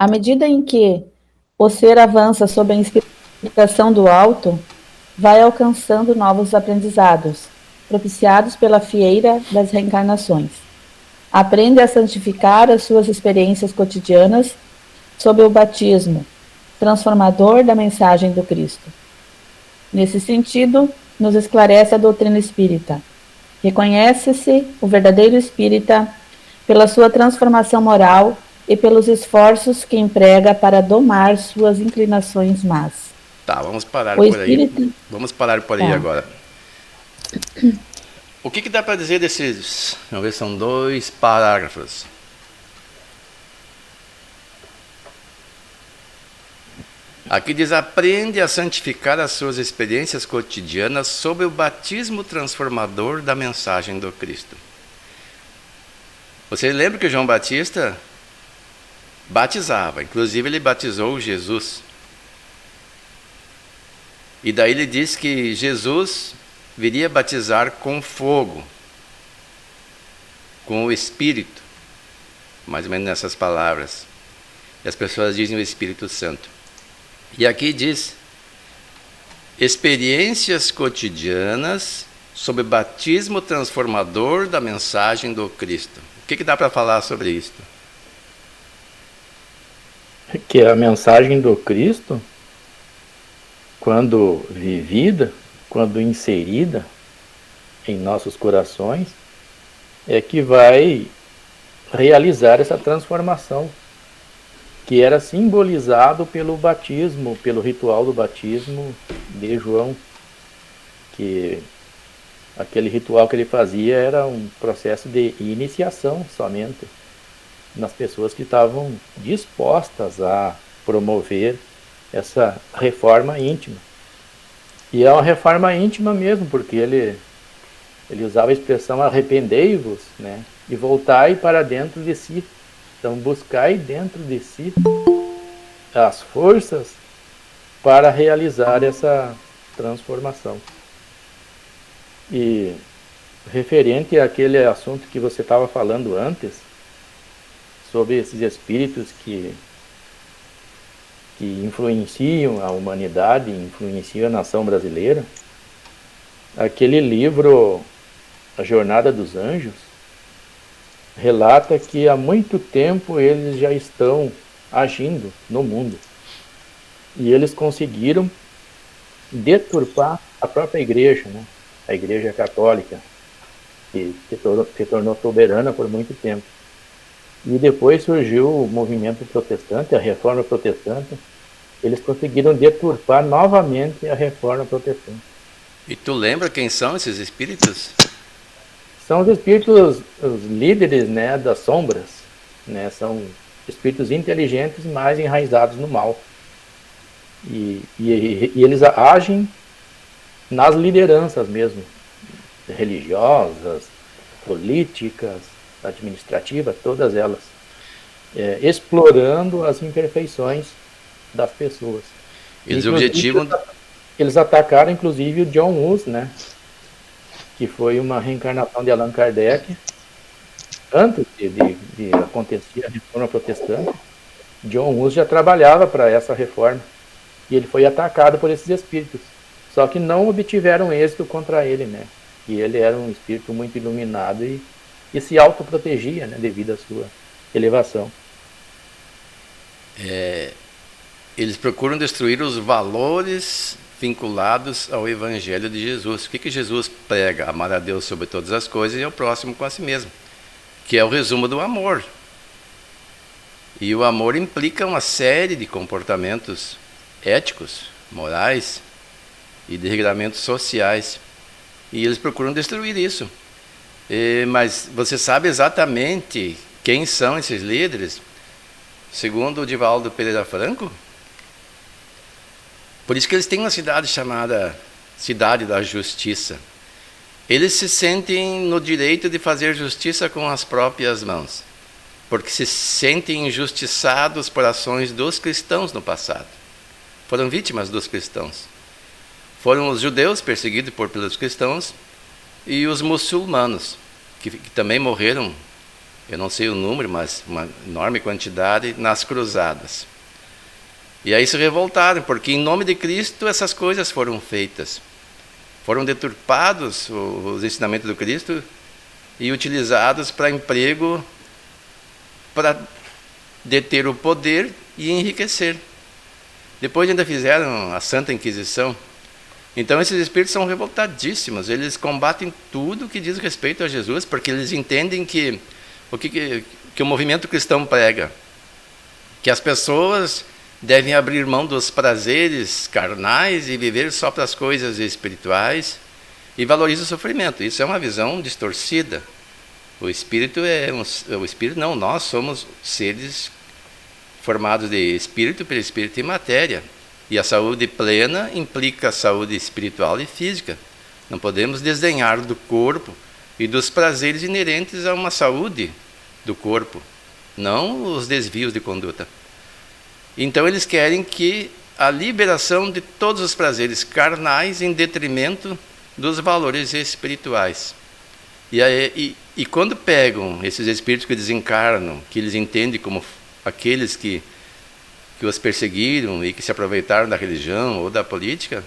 À medida em que o ser avança sob a inspiração do alto, vai alcançando novos aprendizados, propiciados pela fieira das reencarnações. Aprende a santificar as suas experiências cotidianas sob o batismo, transformador da mensagem do Cristo. Nesse sentido, nos esclarece a doutrina espírita. Reconhece-se o verdadeiro espírita pela sua transformação moral e pelos esforços que emprega para domar suas inclinações más. Tá, vamos parar O por aí. espírito... Vamos parar por aí Tá. agora. O que dá para dizer desses? Vamos ver, são 2 parágrafos. Aqui diz: aprende a santificar as suas experiências cotidianas sob o batismo transformador da mensagem do Cristo. Você lembra que João Batista batizava, inclusive ele batizou Jesus. E daí ele diz que Jesus viria batizar com fogo, com o Espírito, mais ou menos nessas palavras. E as pessoas dizem o Espírito Santo. E aqui diz: experiências cotidianas sob o batismo transformador da mensagem do Cristo. O que dá para falar sobre isso? Que a mensagem do Cristo, quando vivida, quando inserida em nossos corações, é que vai realizar essa transformação, que era simbolizado pelo batismo, pelo ritual do batismo de João, que aquele ritual que ele fazia era um processo de iniciação somente nas pessoas que estavam dispostas a promover essa reforma íntima. E é uma reforma íntima mesmo, porque ele usava a expressão arrependei-vos, né? E voltai para dentro de si. Então buscai dentro de si as forças para realizar essa transformação. E referente àquele assunto que você estava falando antes, sobre esses espíritos que influenciam a humanidade, influenciam a nação brasileira, aquele livro, A Jornada dos Anjos, relata que há muito tempo eles já estão agindo no mundo. E eles conseguiram deturpar a própria igreja, né? A igreja católica, que se tornou soberana por muito tempo. E depois surgiu o movimento protestante, a reforma protestante. Eles conseguiram deturpar novamente a reforma protestante. E tu lembra quem são esses espíritos? São os espíritos, os líderes, né, das sombras, né? São espíritos inteligentes, mas enraizados no mal. E eles agem nas lideranças mesmo, religiosas, políticas, administrativas, todas elas, explorando as imperfeições das pessoas. Eles atacaram inclusive o John Hus, né, que foi uma reencarnação de Allan Kardec. Antes de acontecer a reforma protestante, John Hus já trabalhava para essa reforma, e ele foi atacado por esses espíritos, só que não obtiveram êxito contra ele, né, e ele era um espírito muito iluminado e se autoprotegia, né, devido à sua elevação. Eles procuram destruir os valores vinculados ao Evangelho de Jesus. O que Jesus prega? Amar a Deus sobre todas as coisas e ao próximo com a si mesmo, que é o resumo do amor. E o amor implica uma série de comportamentos éticos, morais e de regulamentos sociais. E eles procuram destruir isso. Mas você sabe exatamente quem são esses líderes? Segundo o Divaldo Pereira Franco, por isso que eles têm uma cidade chamada Cidade da Justiça. Eles se sentem no direito de fazer justiça com as próprias mãos, porque se sentem injustiçados por ações dos cristãos no passado. Foram vítimas dos cristãos. Foram os judeus perseguidos pelos cristãos e os muçulmanos, que também morreram eu não sei o número, mas uma enorme quantidade, nas cruzadas. E aí se revoltaram, porque em nome de Cristo essas coisas foram feitas. Foram deturpados os ensinamentos do Cristo e utilizados para emprego, para deter o poder e enriquecer. Depois ainda fizeram a Santa Inquisição. Então esses espíritos são revoltadíssimos, eles combatem tudo que diz respeito a Jesus, porque eles entendem que o movimento cristão prega, que as pessoas devem abrir mão dos prazeres carnais e viver só para as coisas espirituais, e valoriza o sofrimento. Isso é uma visão distorcida. Nós somos seres formados de espírito, perispírito e matéria. E a saúde plena implica a saúde espiritual e física. Não podemos desdenhar do corpo e dos prazeres inerentes a uma saúde do corpo, não os desvios de conduta. Então eles querem que a liberação de todos os prazeres carnais em detrimento dos valores espirituais. E quando pegam esses espíritos que desencarnam, que eles entendem como aqueles que os perseguiram e que se aproveitaram da religião ou da política,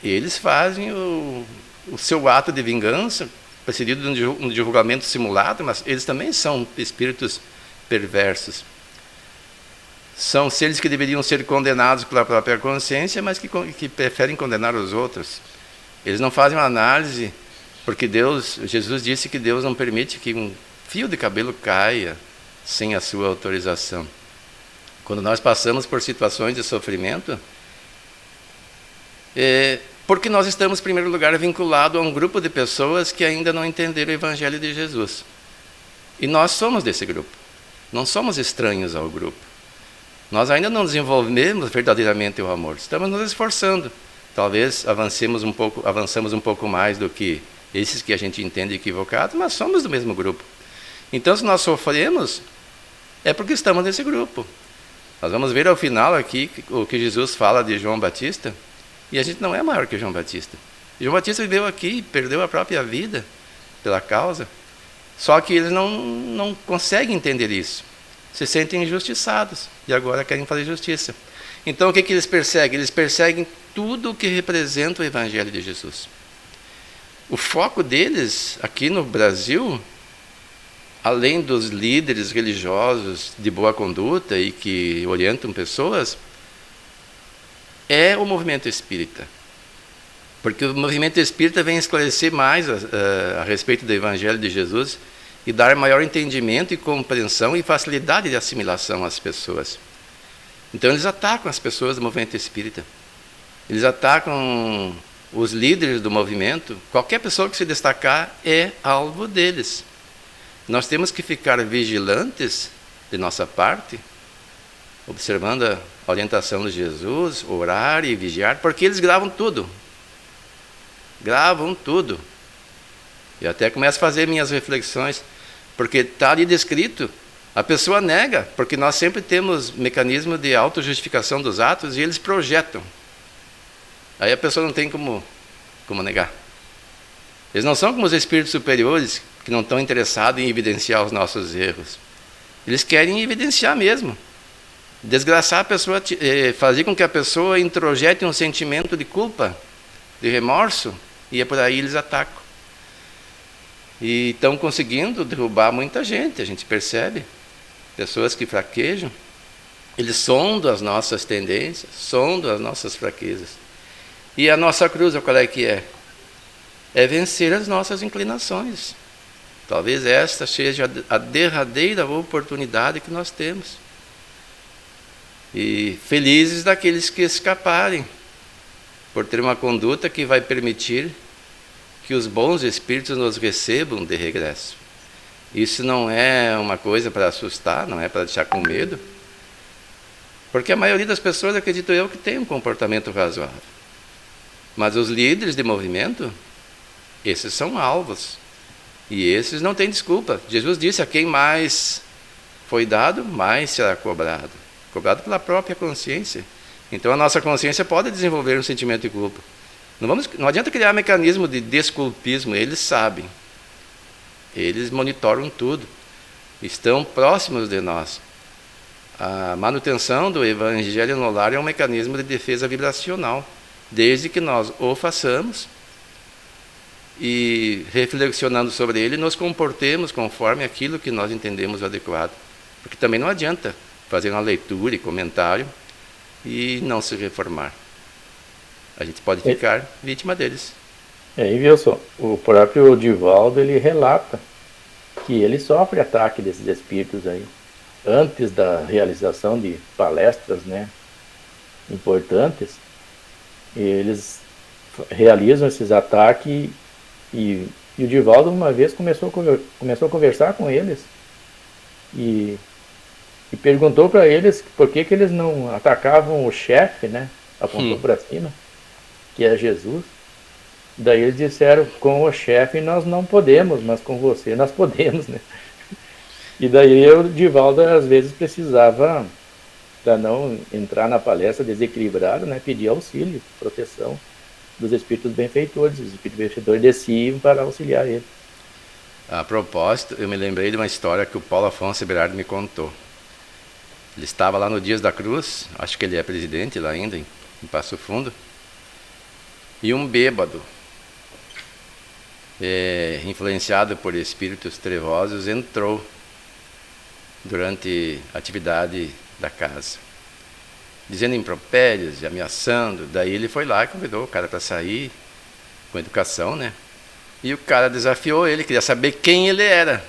eles fazem o seu ato de vingança, precedido de um julgamento simulado, mas eles também são espíritos perversos. São seres que deveriam ser condenados pela própria consciência, mas que preferem condenar os outros. Eles não fazem uma análise, porque Jesus disse que Deus não permite que um fio de cabelo caia sem a sua autorização. Quando nós passamos por situações de sofrimento, porque nós estamos, em primeiro lugar, vinculados a um grupo de pessoas que ainda não entenderam o Evangelho de Jesus. E nós somos desse grupo. Não somos estranhos ao grupo. Nós ainda não desenvolvemos verdadeiramente o amor. Estamos nos esforçando. Talvez avancemos um pouco mais do que esses que a gente entende equivocados, mas somos do mesmo grupo. Então, se nós sofremos, é porque estamos nesse grupo. Nós vamos ver ao final aqui o que Jesus fala de João Batista, e a gente não é maior que João Batista. João Batista viveu aqui e perdeu a própria vida pela causa, só que eles não conseguem entender isso. Se sentem injustiçados e agora querem fazer justiça. Então o que eles perseguem? Eles perseguem tudo o que representa o Evangelho de Jesus. O foco deles aqui no Brasil, além dos líderes religiosos de boa conduta e que orientam pessoas, é o movimento espírita. Porque o movimento espírita vem esclarecer mais a respeito do Evangelho de Jesus e dar maior entendimento e compreensão e facilidade de assimilação às pessoas. Então eles atacam as pessoas do movimento espírita. Eles atacam os líderes do movimento. Qualquer pessoa que se destacar é alvo deles. Nós temos que ficar vigilantes de nossa parte, observando a orientação de Jesus, orar e vigiar, porque eles gravam tudo. Gravam tudo. E até começo a fazer minhas reflexões, porque está ali descrito, a pessoa nega, porque nós sempre temos mecanismo de autojustificação dos atos e eles projetam. Aí a pessoa não tem como negar. Eles não são como os espíritos superiores, que não estão interessados em evidenciar os nossos erros. Eles querem evidenciar mesmo. Desgraçar a pessoa, fazer com que a pessoa introjete um sentimento de culpa, de remorso, e é por aí eles atacam. E estão conseguindo derrubar muita gente, a gente percebe. Pessoas que fraquejam, eles sondam as nossas tendências, sondam as nossas fraquezas. E a nossa cruz, qual é que é? É vencer as nossas inclinações. Talvez esta seja a derradeira oportunidade que nós temos. E felizes daqueles que escaparem, por ter uma conduta que vai permitir que os bons espíritos nos recebam de regresso. Isso não é uma coisa para assustar, não é para deixar com medo, porque a maioria das pessoas, acredito eu, que tem um comportamento razoável. Mas os líderes de movimento, esses são alvos. E esses não têm desculpa. Jesus disse: a quem mais foi dado, mais será cobrado. Cobrado pela própria consciência. Então a nossa consciência pode desenvolver um sentimento de culpa. Não adianta criar mecanismo de desculpismo, eles sabem. Eles monitoram tudo. estão próximos de nós. A manutenção do evangelho no lar é um mecanismo de defesa vibracional, desde que nós o façamos e, reflexionando sobre ele, nos comportemos conforme aquilo que nós entendemos adequado. Porque também não adianta fazer uma leitura e comentário e não se reformar. A gente pode ficar vítima deles. Aí, Wilson, o próprio Divaldo, ele relata que ele sofre ataque desses espíritos aí. Antes da realização de palestras, né, importantes, eles realizam esses ataques e o Divaldo uma vez começou a conversar com eles e perguntou para eles por que eles não atacavam o chefe, né, apontou para cima, que é Jesus. Daí eles disseram, com o chefe nós não podemos, mas com você nós podemos, né. E daí o Divaldo às vezes precisava, para não entrar na palestra desequilibrado, né, pedir auxílio, proteção dos espíritos benfeitores. Os espíritos benfeitores desciam para auxiliar ele. A propósito, eu me lembrei de uma história que o Paulo Afonso Berardi me contou. Ele estava lá no Dias da Cruz, acho que ele é presidente lá ainda, em Passo Fundo, e um bêbado, influenciado por espíritos trevosos, entrou durante a atividade da casa, dizendo impropérios e ameaçando. Daí ele foi lá e convidou o cara para sair com educação, né? E o cara desafiou ele, queria saber quem ele era.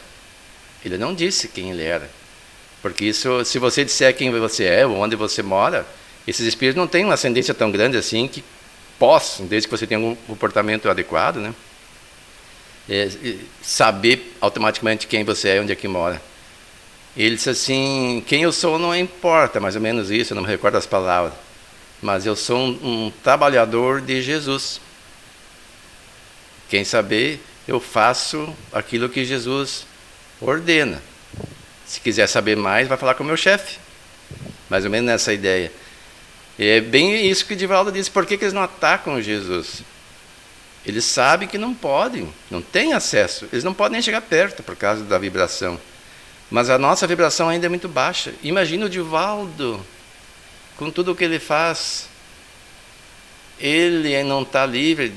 Ele não disse quem ele era, porque isso, se você disser quem você é ou onde você mora, esses espíritos não têm uma ascendência tão grande assim que possam, desde que você tenha um comportamento adequado, né, saber automaticamente quem você é e onde é que mora. Ele disse assim, quem eu sou não importa, mais ou menos isso, eu não me recordo as palavras, mas eu sou um trabalhador de Jesus. Quem saber, eu faço aquilo que Jesus ordena. Se quiser saber mais, vai falar com o meu chefe. Mais ou menos nessa ideia. E é bem isso que o Divaldo disse, por que eles não atacam Jesus? Eles sabem que não podem, não têm acesso, eles não podem nem chegar perto por causa da vibração. Mas a nossa vibração ainda é muito baixa. Imagina o Divaldo, com tudo o que ele faz, ele não está livre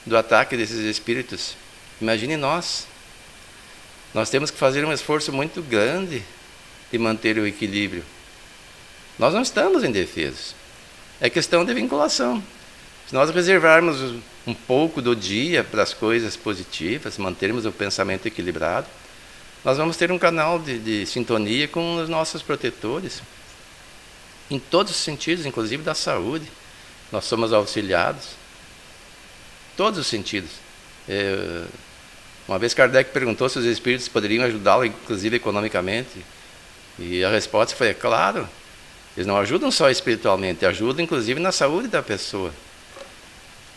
do ataque desses espíritos. Imagine nós. Nós temos que fazer um esforço muito grande de manter o equilíbrio. Nós não estamos indefesos. É questão de vinculação. Se nós reservarmos um pouco do dia para as coisas positivas, mantermos o pensamento equilibrado, nós vamos ter um canal de sintonia com os nossos protetores, em todos os sentidos, inclusive da saúde. Nós somos auxiliados, todos os sentidos. Uma vez Kardec perguntou se os espíritos poderiam ajudá-lo, inclusive economicamente, e a resposta foi, é claro, eles não ajudam só espiritualmente, ajudam inclusive na saúde da pessoa,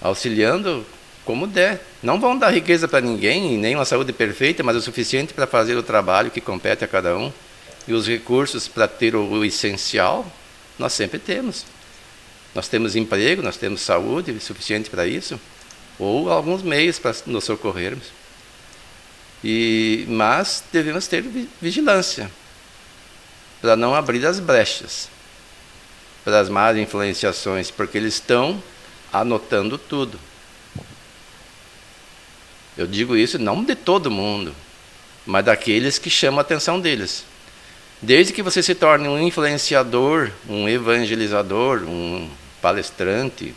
auxiliando como der. Não vão dar riqueza para ninguém, nem uma saúde perfeita, mas o suficiente para fazer o trabalho que compete a cada um. E os recursos para ter o essencial, nós sempre temos. Nós temos emprego, nós temos saúde suficiente para isso, ou alguns meios para nos socorrermos. Mas devemos ter vigilância, para não abrir as brechas para as más influenciações, porque eles estão anotando tudo. Eu digo isso não de todo mundo, mas daqueles que chamam a atenção deles. Desde que você se torne um influenciador, um evangelizador, um palestrante,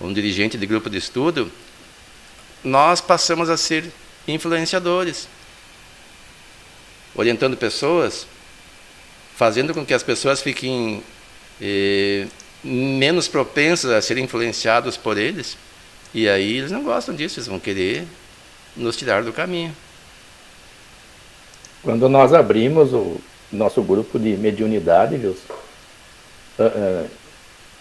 um dirigente de grupo de estudo, nós passamos a ser influenciadores, orientando pessoas, fazendo com que as pessoas fiquem menos propensas a serem influenciados por eles, e aí eles não gostam disso, eles vão querer nos tirar do caminho. Quando nós abrimos o nosso grupo de mediunidade, Wilson,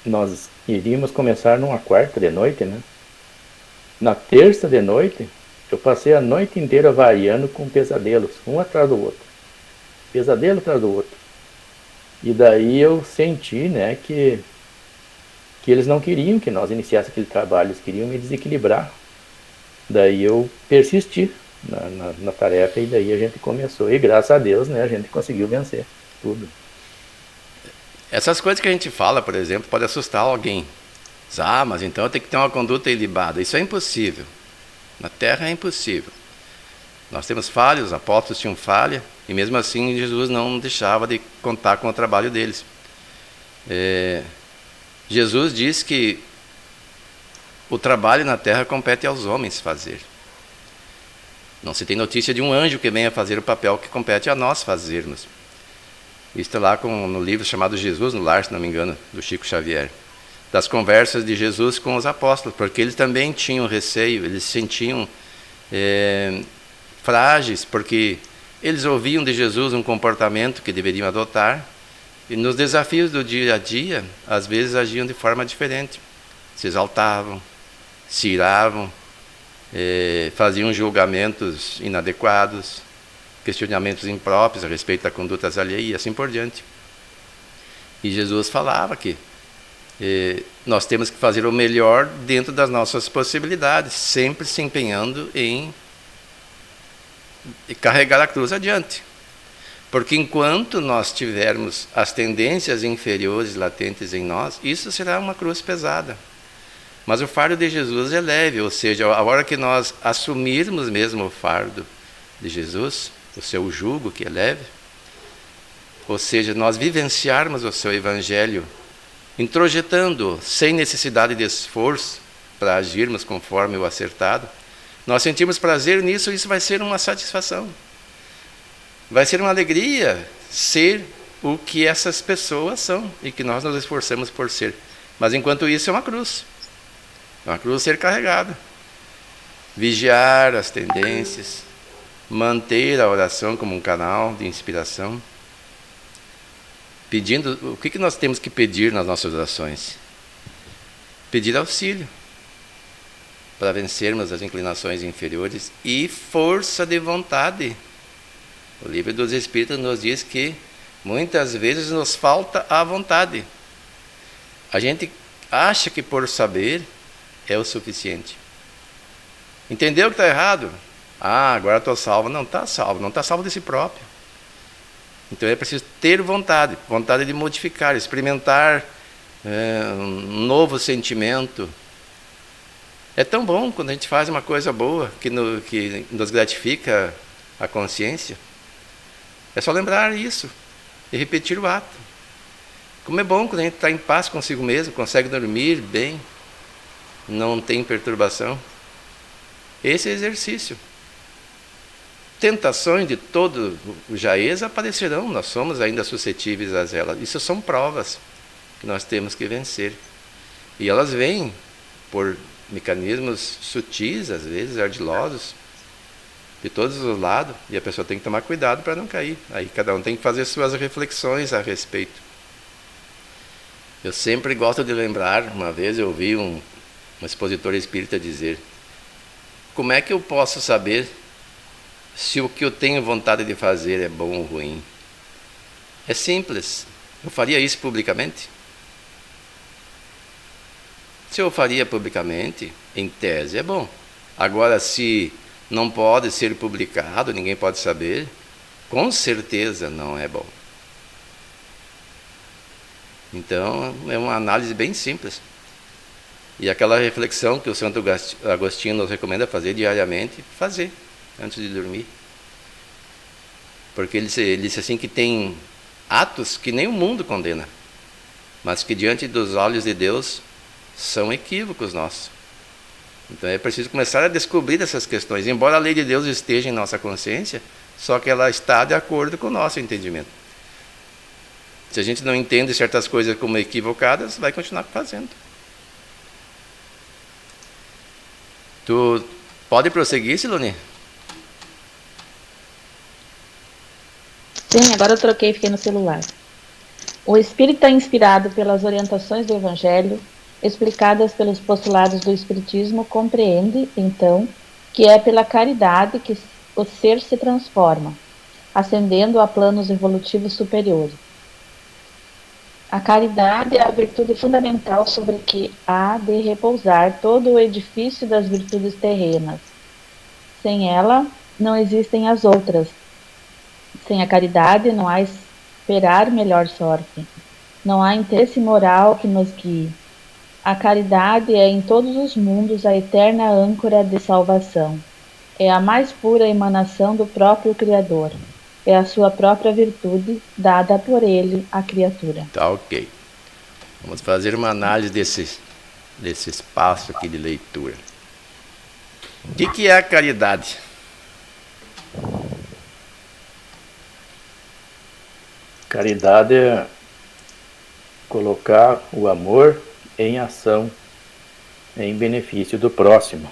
nós iríamos começar numa quarta de noite, né? Na terça de noite, eu passei a noite inteira variando com pesadelos, um atrás do outro. Pesadelo atrás do outro. E daí eu senti, né, que eles não queriam que nós iniciássemos aquele trabalho, eles queriam me desequilibrar. Daí eu persisti na tarefa, e daí a gente começou. E graças a Deus, né, a gente conseguiu vencer tudo. Essas coisas que a gente fala, por exemplo, pode assustar alguém. Mas então eu tenho que ter uma conduta ilibada. Isso é impossível. Na Terra é impossível. Nós temos falhas, os apóstolos tinham falha, e mesmo assim Jesus não deixava de contar com o trabalho deles. Jesus diz que o trabalho na Terra compete aos homens fazer. Não se tem notícia de um anjo que venha fazer o papel que compete a nós fazermos. Isso está lá no livro chamado Jesus no Lar, se não me engano, do Chico Xavier. Das conversas de Jesus com os apóstolos, porque eles também tinham receio, eles se sentiam frágeis, porque eles ouviam de Jesus um comportamento que deveriam adotar, e nos desafios do dia a dia, às vezes agiam de forma diferente. Se exaltavam, se iravam, faziam julgamentos inadequados, questionamentos impróprios a respeito da conduta alheia e assim por diante. E Jesus falava que nós temos que fazer o melhor dentro das nossas possibilidades, sempre se empenhando em carregar a cruz adiante. Porque enquanto nós tivermos as tendências inferiores latentes em nós, isso será uma cruz pesada. Mas o fardo de Jesus é leve, ou seja, a hora que nós assumirmos mesmo o fardo de Jesus, o seu jugo que é leve, ou seja, nós vivenciarmos o seu evangelho, introjetando sem necessidade de esforço para agirmos conforme o acertado, nós sentimos prazer nisso, isso vai ser uma satisfação. Vai ser uma alegria ser o que essas pessoas são e que nós nos esforçamos por ser. Mas enquanto isso é uma cruz. É uma cruz ser carregada. Vigiar as tendências, manter a oração como um canal de inspiração. Pedindo, o que nós temos que pedir nas nossas orações? Pedir auxílio para vencermos as inclinações inferiores e força de vontade. O livro dos Espíritos nos diz que muitas vezes nos falta a vontade. A gente acha que por saber é o suficiente. Entendeu que está errado? Agora estou salvo. Não está salvo, não está salvo de si próprio. Então é preciso ter vontade, vontade de modificar, experimentar um novo sentimento. É tão bom quando a gente faz uma coisa boa, que nos gratifica a consciência. É só lembrar isso e repetir o ato. Como é bom quando a gente está em paz consigo mesmo, consegue dormir bem, não tem perturbação. Esse é o exercício. Tentações de todo o jaez aparecerão, nós somos ainda suscetíveis a elas. Isso são provas que nós temos que vencer. E elas vêm por mecanismos sutis, às vezes ardilosos, de todos os lados, e a pessoa tem que tomar cuidado para não cair. Aí cada um tem que fazer suas reflexões a respeito. Eu sempre gosto de lembrar, uma vez eu ouvi um expositor espírita dizer: como é que eu posso saber se o que eu tenho vontade de fazer é bom ou ruim? É simples. Eu faria isso publicamente? Se eu faria publicamente, em tese é bom. Agora, se não pode ser publicado, ninguém pode saber, com certeza não é bom. Então, é uma análise bem simples. E aquela reflexão que o Santo Agostinho nos recomenda fazer diariamente, fazer antes de dormir. Porque ele disse assim que tem atos que nem o mundo condena, mas que diante dos olhos de Deus são equívocos nossos. Então é preciso começar a descobrir essas questões, embora a lei de Deus esteja em nossa consciência, só que ela está de acordo com o nosso entendimento. Se a gente não entende certas coisas como equivocadas, vai continuar fazendo. Tu pode prosseguir, Silone? Sim, agora eu troquei e fiquei no celular. O espírito é inspirado pelas orientações do Evangelho, explicadas pelos postulados do Espiritismo, compreende, então, que é pela caridade que o ser se transforma, ascendendo a planos evolutivos superiores. A caridade é a virtude fundamental sobre que há de repousar todo o edifício das virtudes terrenas. Sem ela, não existem as outras. Sem a caridade não há esperar melhor sorte. Não há interesse moral que nos guie. A caridade é em todos os mundos a eterna âncora de salvação. É a mais pura emanação do próprio Criador. É a sua própria virtude, dada por ele à criatura. Tá ok. Vamos fazer uma análise desse espaço aqui de leitura. O que é a caridade? Caridade é colocar o amor em ação, em benefício do próximo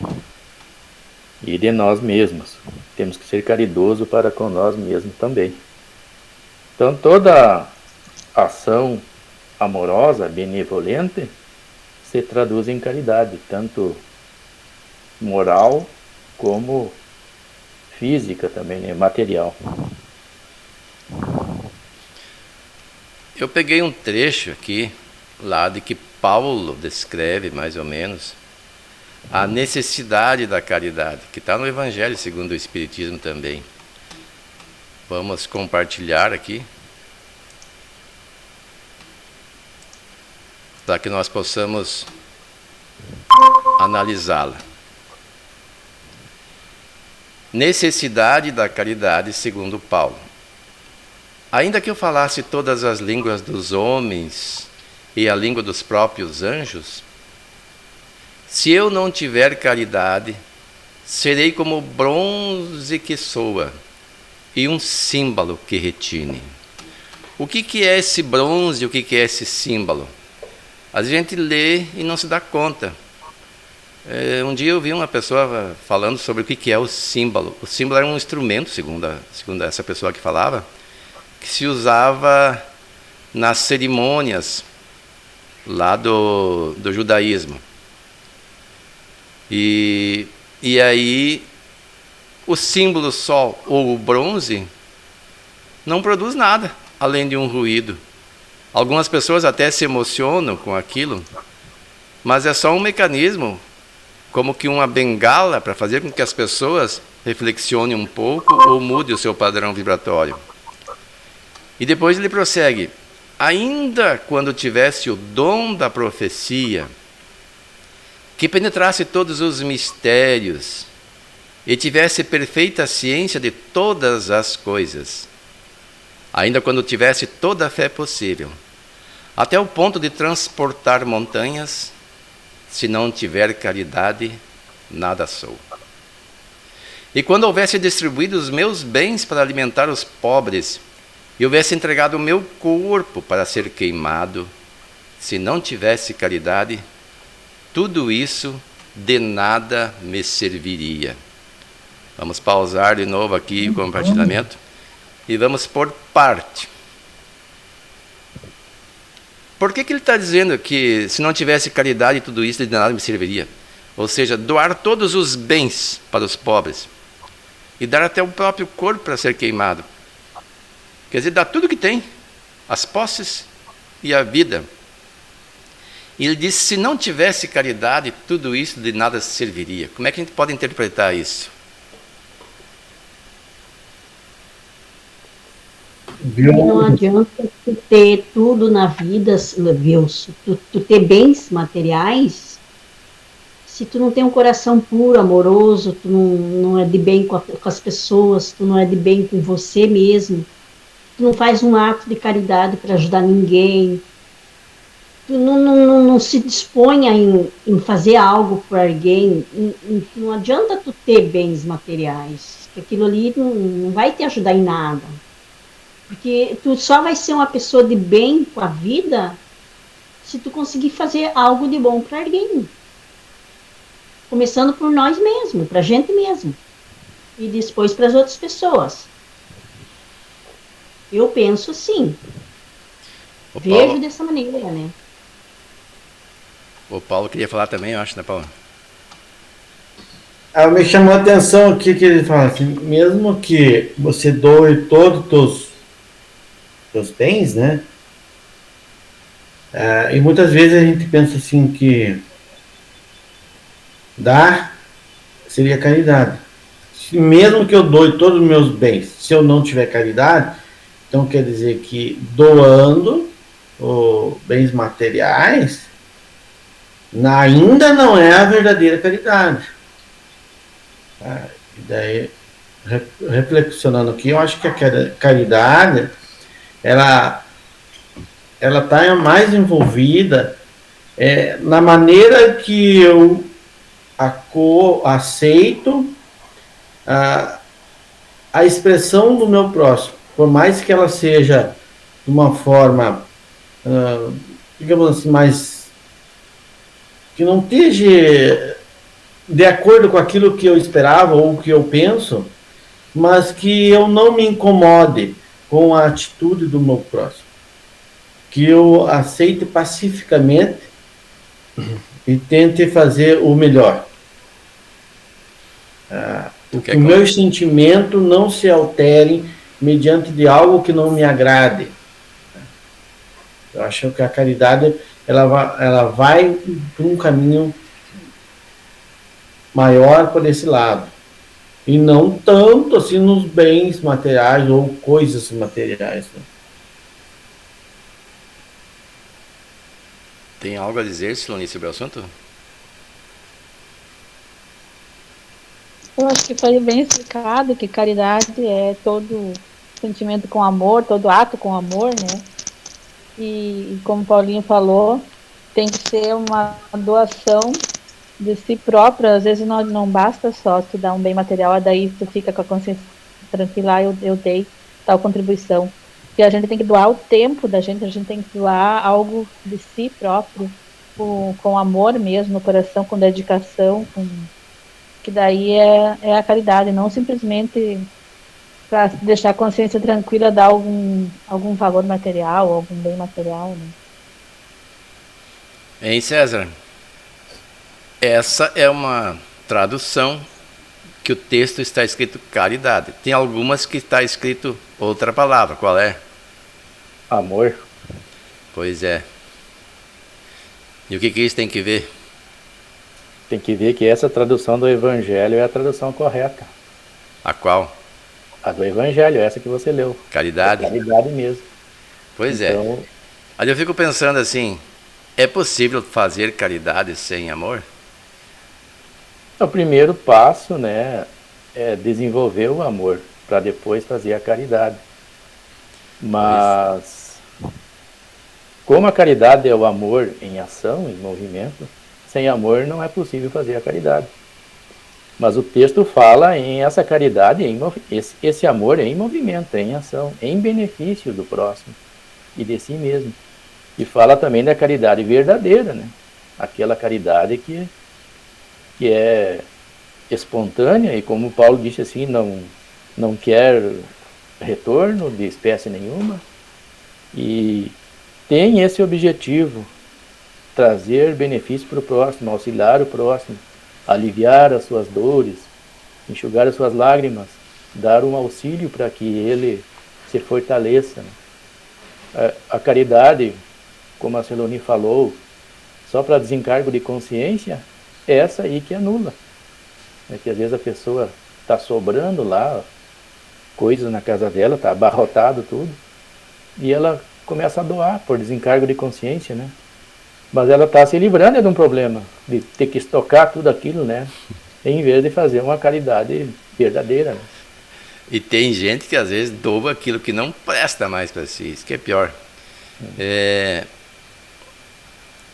e de nós mesmos. Temos que ser caridoso para com nós mesmos também. Então, toda ação amorosa, benevolente, se traduz em caridade, tanto moral como física também, né? Material. Eu peguei um trecho aqui, lá de que Paulo descreve, mais ou menos, a necessidade da caridade, que está no Evangelho segundo o Espiritismo também. Vamos compartilhar aqui, para que nós possamos analisá-la. Necessidade da caridade, segundo Paulo. Ainda que eu falasse todas as línguas dos homens e a língua dos próprios anjos, se eu não tiver caridade, serei como bronze que soa e um símbolo que retine. O que é esse bronze? O que é esse símbolo? A gente lê e não se dá conta. Um dia eu vi uma pessoa falando sobre o que é o símbolo. O símbolo era um instrumento, segundo essa pessoa que falava, que se usava nas cerimônias lá do judaísmo. E aí o símbolo sol ou o bronze não produz nada além de um ruído. Algumas pessoas até se emocionam com aquilo, mas é só um mecanismo, como que uma bengala para fazer com que as pessoas reflexionem um pouco ou mudem o seu padrão vibratório. E depois ele prossegue: ainda quando tivesse o dom da profecia, que penetrasse todos os mistérios e tivesse perfeita ciência de todas as coisas, ainda quando tivesse toda a fé possível, até o ponto de transportar montanhas, se não tiver caridade, nada sou. E quando houvesse distribuído os meus bens para alimentar os pobres, e houvesse entregado o meu corpo para ser queimado, se não tivesse caridade, tudo isso de nada me serviria. Vamos pausar de novo aqui o compartilhamento e vamos por parte. Por que ele está dizendo que se não tivesse caridade, tudo isso de nada me serviria? Ou seja, doar todos os bens para os pobres e dar até o próprio corpo para ser queimado. Quer dizer, dá tudo que tem, as posses e a vida. E ele diz, se não tivesse caridade, tudo isso de nada serviria. Como é que a gente pode interpretar isso? Não adianta tu ter tudo na vida, Wilson, tu ter bens materiais, se tu não tem um coração puro, amoroso, tu não é de bem com as pessoas, tu não é de bem com você mesmo, tu não faz um ato de caridade para ajudar ninguém, tu não se disponha em fazer algo por alguém, não adianta tu ter bens materiais, porque aquilo ali não vai te ajudar em nada. Porque tu só vai ser uma pessoa de bem com a vida se tu conseguir fazer algo de bom para alguém. Começando por nós mesmos, para a gente mesmo. E depois para as outras pessoas. Eu penso assim. Vejo dessa maneira, né? O Paulo queria falar também, eu acho, né, Paulo? Me chamou a atenção aqui que ele fala assim, mesmo que você doe todos os bens, né? E muitas vezes a gente pensa assim que dar seria caridade. mesmo que eu doe todos os meus bens, se eu não tiver caridade, então quer dizer que doando bens materiais ainda não é a verdadeira caridade. E daí, reflexionando aqui, eu acho que a caridade ela está mais envolvida na maneira que eu aceito a expressão do meu próximo, por mais que ela seja de uma forma, digamos assim, mais que não esteja de acordo com aquilo que eu esperava ou que eu penso, mas que eu não me incomode com a atitude do meu próximo, que eu aceite pacificamente e tente fazer o melhor. Que o meu sentimento não se altere mediante de algo que não me agrade. Eu acho que a caridade ela vai por um caminho maior por esse lado. E não tanto assim nos bens materiais ou coisas materiais. Né? Tem algo a dizer, Silone, sobre o assunto? Eu acho que foi bem explicado que caridade é todo sentimento com amor, todo ato com amor, né? E como o Paulinho falou, tem que ser uma doação de si próprio. Às vezes não basta só tu dar um bem material, daí tu fica com a consciência tranquila, eu dei tal contribuição. E a gente tem que doar o tempo da gente, a gente tem que doar algo de si próprio, com amor mesmo, no coração, com dedicação, que daí é a caridade, não simplesmente para deixar a consciência tranquila, dar algum valor material, algum bem material. Né? Hein, César? Essa é uma tradução que o texto está escrito caridade. Tem algumas que está escrito outra palavra. Qual é? Amor. Pois é. E o que isso tem que ver? Tem que ver que essa tradução do Evangelho é a tradução correta. A qual? A do Evangelho, essa que você leu. Caridade? É caridade mesmo. Pois então... é. Aí eu fico pensando assim, é possível fazer caridade sem amor? O primeiro passo, né, é desenvolver o amor, para depois fazer a caridade. Mas, como a caridade é o amor em ação, em movimento, sem amor não é possível fazer a caridade. Mas o texto fala em essa caridade, esse amor em movimento, em ação, em benefício do próximo e de si mesmo. E fala também da caridade verdadeira, né? Aquela caridade que é espontânea e, como Paulo disse assim, não quer retorno de espécie nenhuma e tem esse objetivo, trazer benefício para o próximo, auxiliar o próximo, aliviar as suas dores, enxugar as suas lágrimas, dar um auxílio para que ele se fortaleça. A caridade, como a Silone falou, só para desencargo de consciência, é essa aí que anula. É que às vezes a pessoa está sobrando lá coisas na casa dela, está abarrotado tudo, e ela começa a doar por desencargo de consciência, né? Mas ela está se livrando de um problema, de ter que estocar tudo aquilo, né? Em vez de fazer uma caridade verdadeira. Né? E tem gente que às vezes doa aquilo que não presta mais para si, isso que é pior.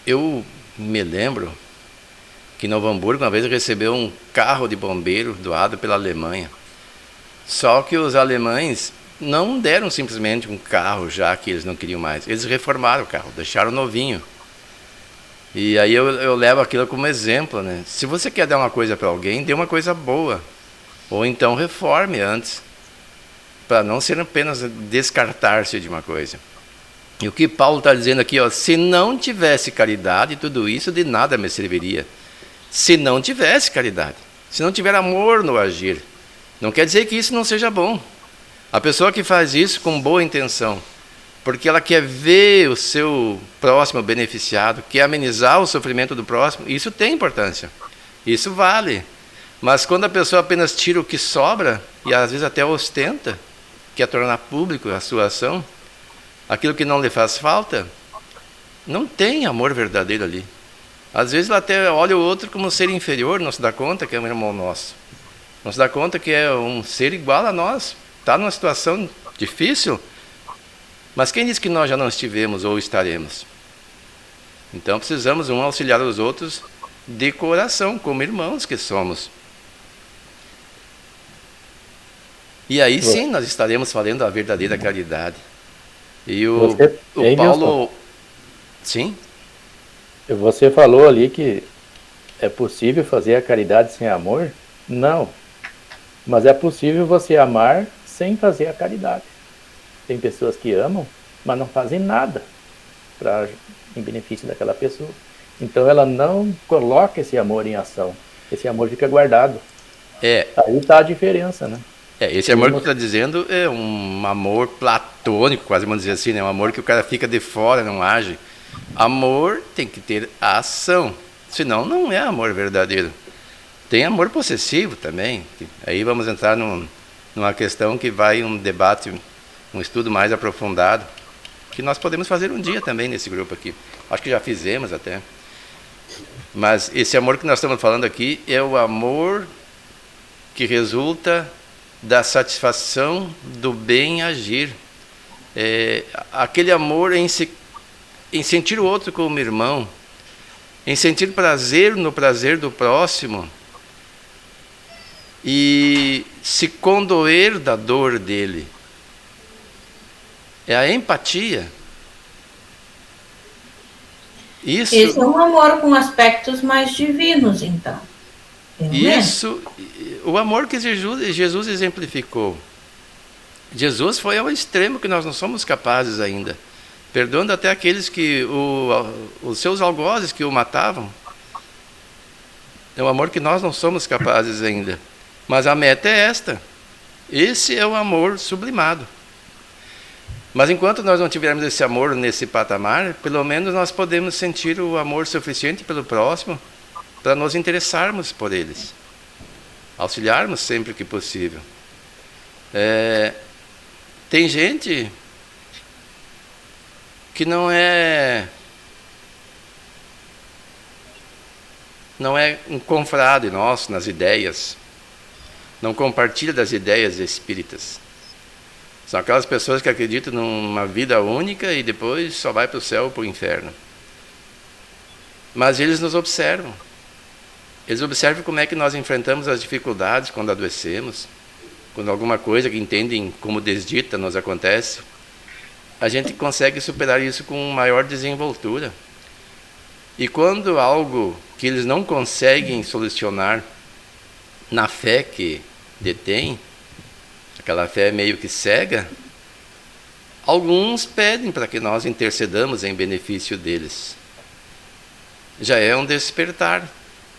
Eu me lembro que Novo Hamburgo uma vez recebeu um carro de bombeiro doado pela Alemanha. Só que os alemães não deram simplesmente um carro já que eles não queriam mais. Eles reformaram o carro, deixaram novinho. E aí eu levo aquilo como exemplo, né? Se você quer dar uma coisa para alguém, dê uma coisa boa. Ou então reforme antes, para não ser apenas descartar-se de uma coisa. E o que Paulo está dizendo aqui, ó, se não tivesse caridade, tudo isso de nada me serviria. Se não tivesse caridade, se não tiver amor no agir, não quer dizer que isso não seja bom. A pessoa que faz isso com boa intenção, porque ela quer ver o seu próximo beneficiado, quer amenizar o sofrimento do próximo, isso tem importância, isso vale. Mas quando a pessoa apenas tira o que sobra, e às vezes até ostenta, quer tornar público a sua ação, aquilo que não lhe faz falta, não tem amor verdadeiro ali. Às vezes ela até olha o outro como um ser inferior, não se dá conta que é um irmão nosso. Não se dá conta que é um ser igual a nós. Está numa situação difícil, mas quem diz que nós já não estivemos ou estaremos? Então precisamos um auxiliar os outros de coração, como irmãos que somos. E aí sim nós estaremos falando a verdadeira caridade. E o Paulo... Sim? Você falou ali que é possível fazer a caridade sem amor? Não. Mas é possível você amar sem fazer a caridade. Tem pessoas que amam, mas não fazem nada em benefício daquela pessoa. Então ela não coloca esse amor em ação. Esse amor fica guardado. Aí está a diferença, né? Esse amor que você está dizendo é um amor platônico, quase vamos dizer assim, né? Um amor que o cara fica de fora, não age. Amor tem que ter ação, senão não é amor verdadeiro. Tem amor possessivo também. Aí vamos entrar numa questão que vai um debate, um estudo mais aprofundado, que nós podemos fazer um dia também nesse grupo aqui. Acho que já fizemos até. Mas esse amor que nós estamos falando aqui é o amor que resulta da satisfação do bem agir. Aquele amor em sentir o outro como irmão, em sentir prazer no prazer do próximo e se condoer da dor dele. É a empatia. Esse é um amor com aspectos mais divinos, então. Isso, o amor que Jesus exemplificou. Jesus foi ao extremo que nós não somos capazes ainda, perdoando até aqueles que os seus algozes que o matavam. É um amor que nós não somos capazes ainda. Mas a meta é esta. Esse é o amor sublimado. Mas enquanto nós não tivermos esse amor nesse patamar, pelo menos nós podemos sentir o amor suficiente pelo próximo para nos interessarmos por eles, auxiliarmos sempre que possível. Tem gente que não é um confrade nosso nas ideias, não compartilha das ideias espíritas. São aquelas pessoas que acreditam numa vida única e depois só vai para o céu ou para o inferno. Mas eles nos observam. Eles observam como é que nós enfrentamos as dificuldades quando adoecemos, quando alguma coisa que entendem como desdita nos acontece. A gente consegue superar isso com maior desenvoltura. E quando algo que eles não conseguem solucionar na fé que detêm, aquela fé meio que cega, alguns pedem para que nós intercedamos em benefício deles. Já é um despertar.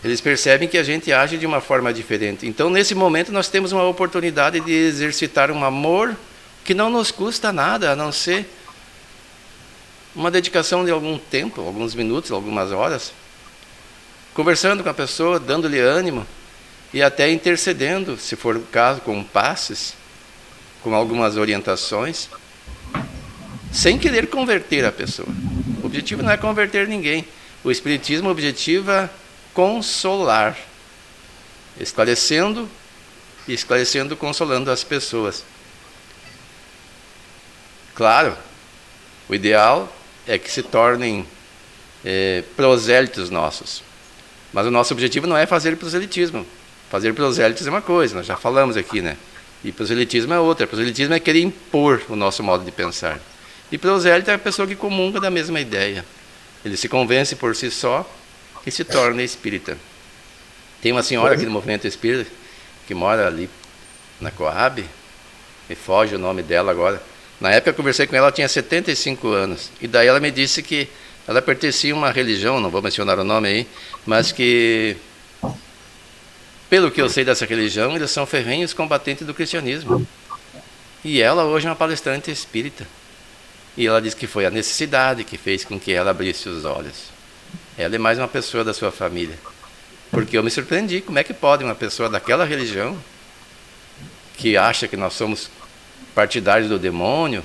Eles percebem que a gente age de uma forma diferente. Então, nesse momento, nós temos uma oportunidade de exercitar um amor que não nos custa nada, a não ser uma dedicação de algum tempo, alguns minutos, algumas horas, conversando com a pessoa, dando-lhe ânimo e até intercedendo, se for o caso, com passes, com algumas orientações, sem querer converter a pessoa. O objetivo não é converter ninguém. O Espiritismo objetiva consolar, esclarecendo, consolando as pessoas. Claro, o ideal é que se tornem prosélitos nossos. Mas o nosso objetivo não é fazer proselitismo. Fazer prosélitos é uma coisa, nós já falamos aqui, né? E proselitismo é outra. Proselitismo é querer impor o nosso modo de pensar. E prosélito é a pessoa que comunga da mesma ideia. Ele se convence por si só e se torna espírita. Tem uma senhora aqui no movimento espírita que mora ali na Coab, me foge o nome dela agora. Na época eu conversei com ela, ela tinha 75 anos. E daí ela me disse que ela pertencia a uma religião, não vou mencionar o nome aí, mas que, pelo que eu sei dessa religião, eles são ferrenhos combatentes do cristianismo. E ela hoje é uma palestrante espírita. E ela disse que foi a necessidade que fez com que ela abrisse os olhos. Ela é mais uma pessoa da sua família. Porque eu me surpreendi, como é que pode uma pessoa daquela religião, que acha que nós somos partidários do demônio,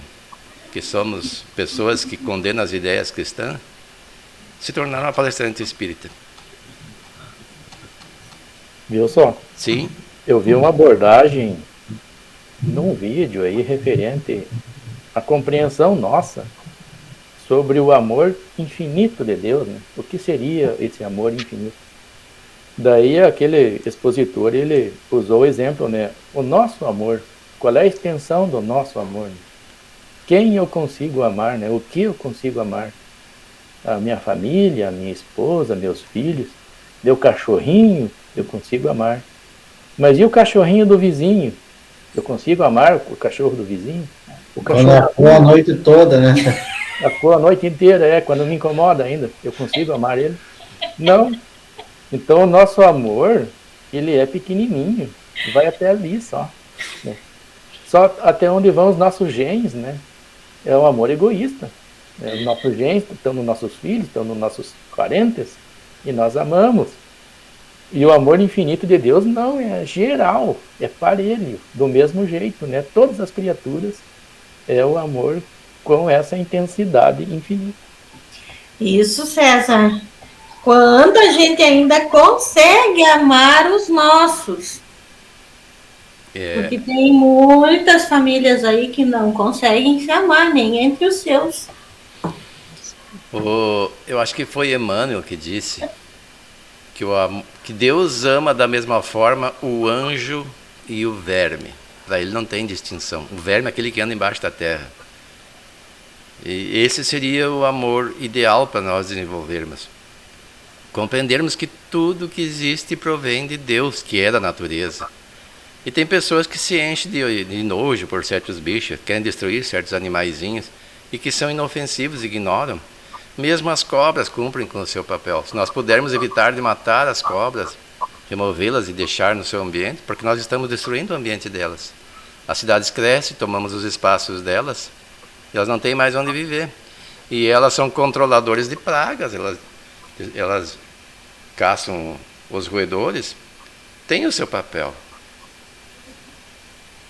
que somos pessoas que condenam as ideias cristãs, se tornar uma palestrante espírita. Viu só? Sim. Eu vi uma abordagem num vídeo aí referente à compreensão nossa sobre o amor infinito de Deus, né? O que seria esse amor infinito? Daí aquele expositor, ele usou o exemplo, né? O nosso amor, qual é a extensão do nosso amor? Né? Quem eu consigo amar, né? O que eu consigo amar? A minha família, a minha esposa, meus filhos, meu cachorrinho, eu consigo amar. Mas e o cachorrinho do vizinho? Eu consigo amar o cachorro do vizinho? O cachorro a noite toda, né? A noite inteira, quando me incomoda ainda, eu consigo amar ele? Não. Então o nosso amor, ele é pequenininho, vai até ali só. Né? Só até onde vão os nossos genes, né? É um amor egoísta. Né? Os nossos genes estão nos nossos filhos, estão nos nossos parentes, e nós amamos. E o amor infinito de Deus não é geral, é parelho, do mesmo jeito, né? Todas as criaturas é o amor com essa intensidade infinita. Isso, César. Quando a gente ainda consegue amar os nossos. Porque tem muitas famílias aí que não conseguem se amar, nem entre os seus. Eu acho que foi Emmanuel que disse que Deus ama da mesma forma o anjo e o verme. Para ele não tem distinção. O verme é aquele que anda embaixo da terra. E esse seria o amor ideal para nós desenvolvermos. Compreendermos que tudo que existe provém de Deus, que é da natureza. E tem pessoas que se enchem de nojo por certos bichos, querem destruir certos animaizinhos, e que são inofensivos, ignoram. Mesmo as cobras cumprem com o seu papel. Se nós pudermos evitar de matar as cobras, removê-las e deixar no seu ambiente, porque nós estamos destruindo o ambiente delas. As cidades crescem, tomamos os espaços delas, e elas não têm mais onde viver. E elas são controladores de pragas, elas caçam os roedores, têm o seu papel.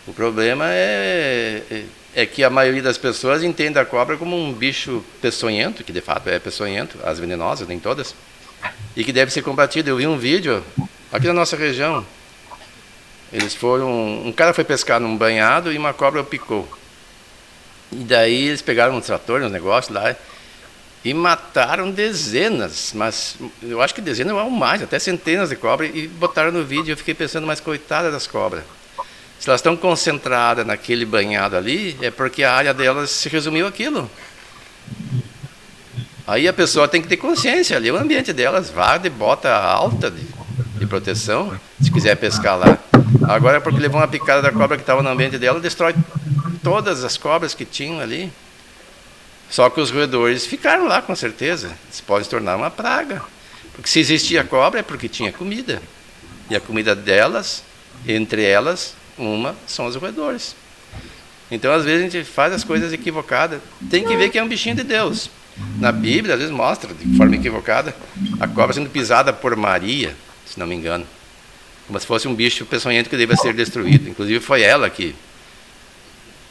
O problema é que a maioria das pessoas entende a cobra como um bicho peçonhento, que de fato é peçonhento, as venenosas, nem todas, e que deve ser combatido. Eu vi um vídeo aqui na nossa região. Um cara foi pescar num banhado e uma cobra o picou. E daí eles pegaram um trator, um negócio lá, e mataram dezenas, mas eu acho que dezenas ou mais, até centenas de cobras, e botaram no vídeo. Eu fiquei pensando, mas coitada das cobras. Se elas estão concentradas naquele banhado ali, é porque a área delas se resumiu àquilo. Aí a pessoa tem que ter consciência, ali é o ambiente delas, vá de bota alta de proteção, se quiser pescar lá. Agora, porque levou uma picada da cobra que estava no ambiente dela, destrói todas as cobras que tinham ali. Só que os roedores ficaram lá, com certeza. Eles podem se tornar uma praga. Porque se existia cobra é porque tinha comida. E a comida delas, entre elas, são os roedores. Então, às vezes, a gente faz as coisas equivocadas. Tem que ver que é um bichinho de Deus. Na Bíblia, às vezes, mostra, de forma equivocada, a cobra sendo pisada por Maria, se não me engano. Como se fosse um bicho peçonhento que deve ser destruído. Inclusive, foi ela que...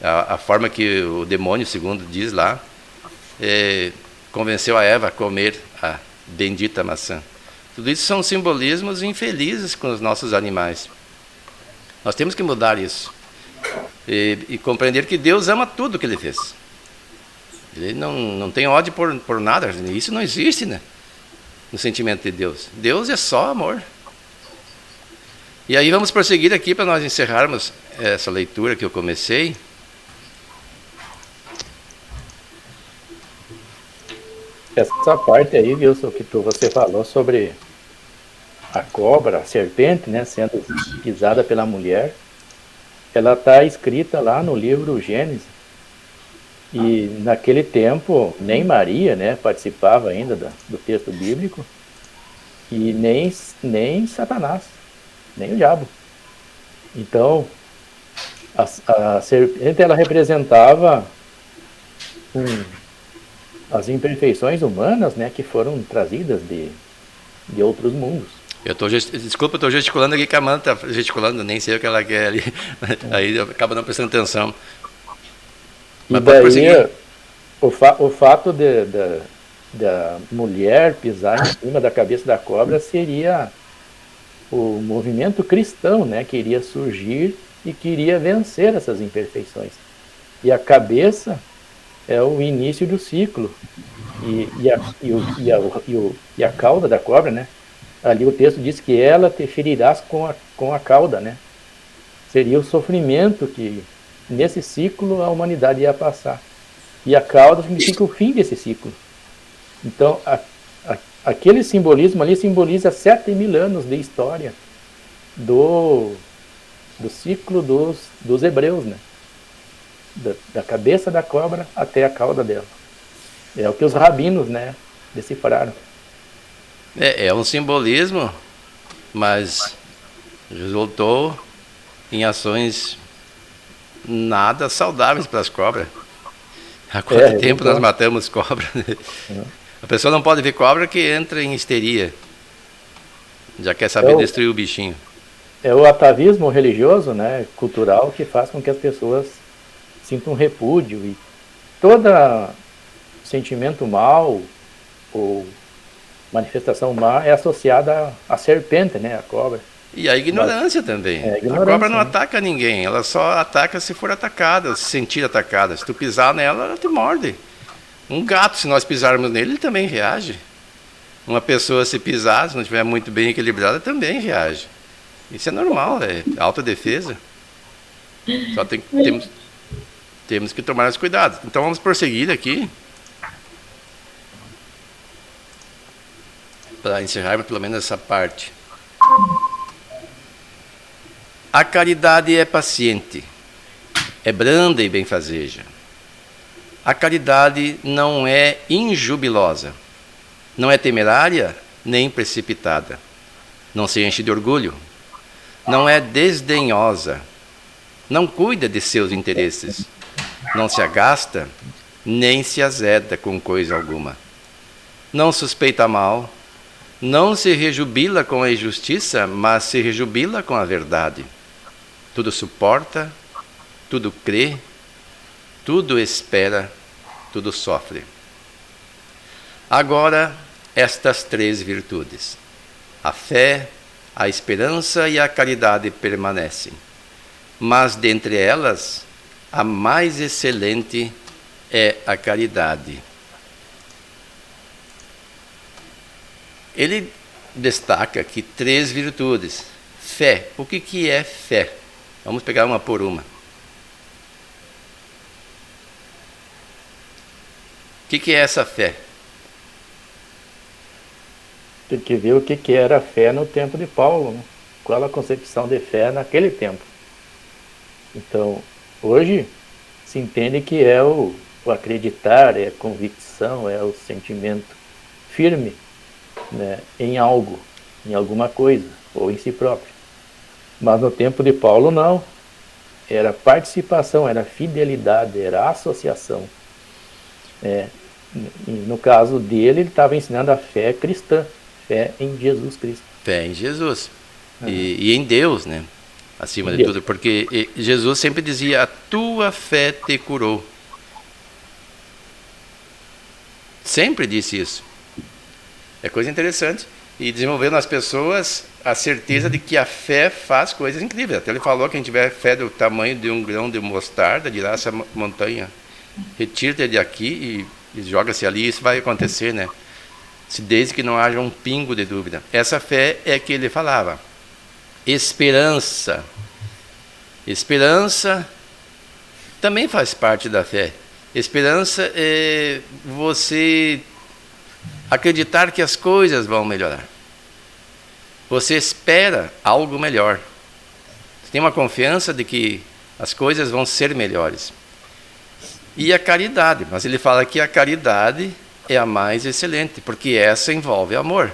A forma que o demônio, segundo diz lá, convenceu a Eva a comer a bendita maçã. Tudo isso são simbolismos infelizes com os nossos animais. Nós temos que mudar isso. E compreender que Deus ama tudo que Ele fez. Ele não tem ódio por nada. Isso não existe, né? No sentimento de Deus. Deus é só amor. E aí vamos prosseguir aqui para nós encerrarmos essa leitura que eu comecei. Essa parte aí, Wilson, que você falou sobre a cobra, a serpente, né, sendo pisada pela mulher, ela está escrita lá no livro Gênesis. E naquele tempo, nem Maria, né, participava ainda do texto bíblico, e nem Satanás, nem o diabo. Então, a serpente, ela representava as imperfeições humanas, né, que foram trazidas de outros mundos. Desculpa, eu estou gesticulando aqui, que a Amanda está gesticulando, nem sei o que ela quer ali. Aí acaba não prestando atenção. Mas daí, o fato da mulher pisar em cima da cabeça da cobra seria o movimento cristão, né, que iria surgir e que iria vencer essas imperfeições. E a cabeça é o início do ciclo. E a cauda da cobra, né? Ali o texto diz que ela te ferirás com a cauda, né? Seria o sofrimento que nesse ciclo a humanidade ia passar. E a cauda significa o fim desse ciclo. Então, aquele simbolismo ali simboliza 7.000 anos de história do ciclo dos hebreus, né? Da cabeça da cobra até a cauda dela. É o que os rabinos, né, decifraram. É um simbolismo, mas resultou em ações nada saudáveis para as cobras. Há quanto tempo nós matamos cobra? A pessoa não pode ver cobra que entra em histeria. Já quer saber destruir o bichinho. É o atavismo religioso, né, cultural, que faz com que as pessoas sintam repúdio. E todo sentimento mal ou manifestação má é associada à serpente, né, à cobra. E a ignorância também. A cobra não ataca ninguém, ela só ataca se for atacada, se sentir atacada. Se tu pisar nela, ela te morde. Um gato, se nós pisarmos nele, ele também reage. Uma pessoa, se pisar, se não estiver muito bem equilibrada, também reage. Isso é normal, é autodefesa. Só temos que tomar os cuidados. Então vamos prosseguir aqui. Para encerrar pelo menos essa parte. A caridade é paciente, é branda e benfazeja. A caridade não é injubilosa, não é temerária nem precipitada, não se enche de orgulho, não é desdenhosa, não cuida de seus interesses, não se agasta nem se azeda com coisa alguma, não suspeita mal, não se rejubila com a injustiça, mas se rejubila com a verdade. Tudo suporta, tudo crê, tudo espera, tudo sofre. Agora, estas 3 virtudes, a fé, a esperança e a caridade permanecem, mas dentre elas, a mais excelente é a caridade. Ele destaca aqui 3 virtudes. Fé. O que é fé? Vamos pegar uma por uma. O que é essa fé? Tem que ver o que era a fé no tempo de Paulo, né? Qual a concepção de fé naquele tempo. Então, hoje se entende que é o acreditar, é a convicção, é o sentimento firme, né, em algo, em alguma coisa, ou em si próprio. Mas no tempo de Paulo não. Era participação, era fidelidade, era associação. No caso dele, ele estava ensinando a fé cristã, fé em Jesus Cristo. Fé em Jesus. E em Deus, né? Acima de tudo, porque Jesus sempre dizia: a tua fé te curou. Sempre disse isso. É coisa interessante. E desenvolvendo nas pessoas a certeza de que a fé faz coisas incríveis. Até ele falou que quem tiver fé do tamanho de um grão de mostarda, dirá essa montanha: retira-te de aqui e joga-se ali, isso vai acontecer, né? Desde que não haja um pingo de dúvida. Essa fé é que ele falava. Esperança. Esperança também faz parte da fé. Esperança é você acreditar que as coisas vão melhorar. Você espera algo melhor. Você tem uma confiança de que as coisas vão ser melhores. E a caridade, mas ele fala que a caridade é a mais excelente, porque essa envolve amor.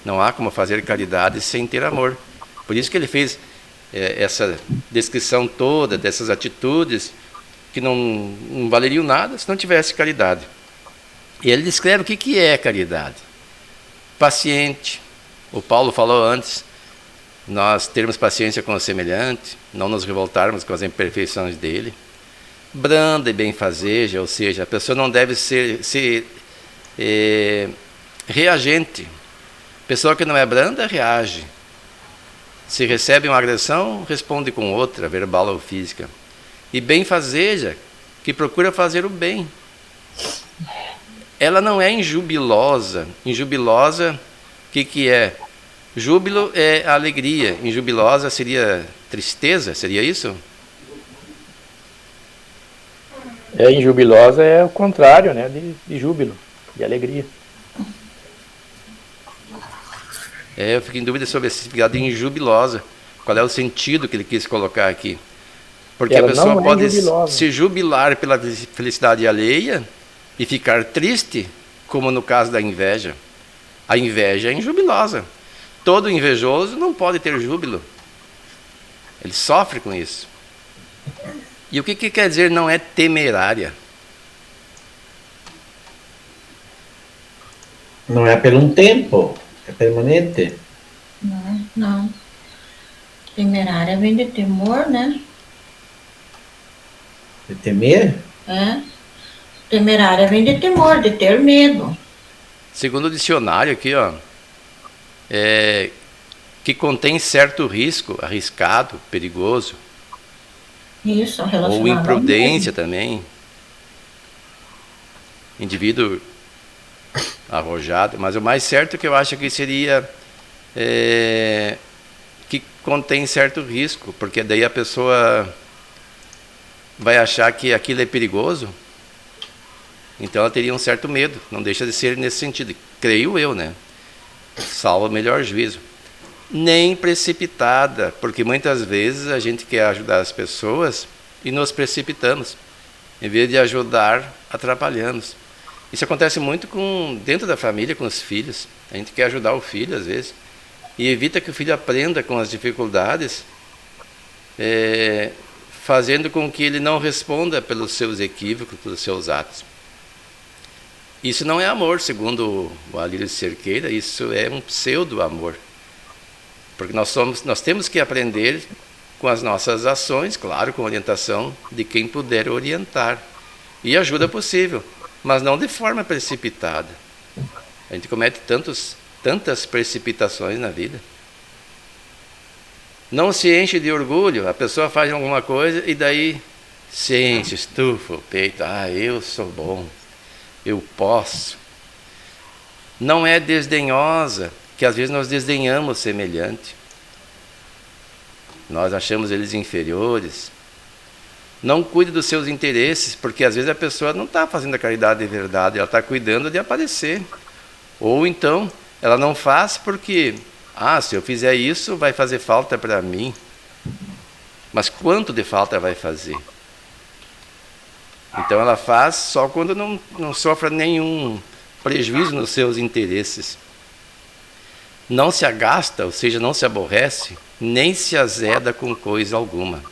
Não há como fazer caridade sem ter amor. Por isso que ele fez essa descrição toda dessas atitudes que não valeriam nada se não tivesse caridade. E ele descreve o que é caridade. Paciente, O Paulo falou antes, nós termos paciência com o semelhante, não nos revoltarmos com as imperfeições dele. Branda e benfazeja, ou seja, a pessoa não deve ser reagente. Pessoa que não é branda, reage. Se recebe uma agressão, responde com outra, verbal ou física. E benfazeja, que procura fazer o bem. Ela não é injubilosa. Injubilosa, o que é? Júbilo é alegria. Injubilosa seria tristeza, seria isso? Injubilosa é o contrário, né, de júbilo, de alegria. Eu fico em dúvida sobre esse significado de injubilosa. Qual é o sentido que ele quis colocar aqui? Porque ela a pessoa pode se jubilar pela felicidade alheia e ficar triste, como no caso da inveja. A inveja é injubilosa. Todo invejoso não pode ter júbilo. Ele sofre com isso. E o que quer dizer não é temerária? Não é por um tempo, é permanente. Não. Temerária vem de temor, né? De temer? Temerária vem de temor, de ter medo. Segundo o dicionário aqui, que contém certo risco, arriscado, perigoso. Isso, relacionado. Ou imprudência também. Indivíduo arrojado. Mas o mais certo que eu acho que seria que contém certo risco, porque daí a pessoa vai achar que aquilo é perigoso, então ela teria um certo medo. Não deixa de ser nesse sentido, creio eu, né? Salvo o melhor juízo. Nem precipitada, porque muitas vezes a gente quer ajudar as pessoas e nos precipitamos. Em vez de ajudar, atrapalhamos. Isso acontece muito dentro da família, com os filhos. A gente quer ajudar o filho, às vezes, e evita que o filho aprenda com as dificuldades, fazendo com que ele não responda pelos seus equívocos, pelos seus atos. Isso não é amor, segundo o Alírio Cerqueira, isso é um pseudo-amor. Porque nós temos que aprender com as nossas ações, claro, com orientação de quem puder orientar. E ajuda possível, mas não de forma precipitada. A gente comete tantas precipitações na vida. Não se enche de orgulho, a pessoa faz alguma coisa e daí se enche, estufa o peito. Eu sou bom, eu posso. Não é desdenhosa, que às vezes nós desdenhamos o semelhante. Nós achamos eles inferiores. Não cuide dos seus interesses, porque às vezes a pessoa não está fazendo a caridade de verdade, ela está cuidando de aparecer. Ou então, ela não faz porque, se eu fizer isso, vai fazer falta para mim. Mas quanto de falta vai fazer? Então ela faz só quando não sofre nenhum prejuízo nos seus interesses. Não se agasta, ou seja, não se aborrece, nem se azeda com coisa alguma.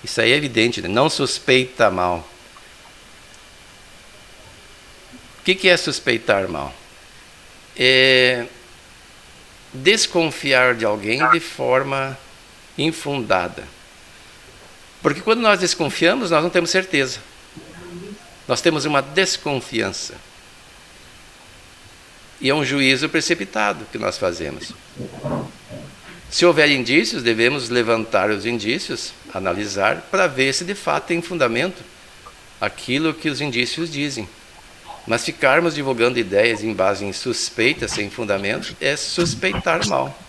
Isso aí é evidente, né? Não suspeita mal. O que é suspeitar mal? É desconfiar de alguém de forma infundada. Porque quando nós desconfiamos, nós não temos certeza. Nós temos uma desconfiança. E é um juízo precipitado que nós fazemos. Se houver indícios, devemos levantar os indícios, analisar, para ver se de fato tem fundamento aquilo que os indícios dizem. Mas ficarmos divulgando ideias em base em suspeitas sem fundamento é suspeitar mal.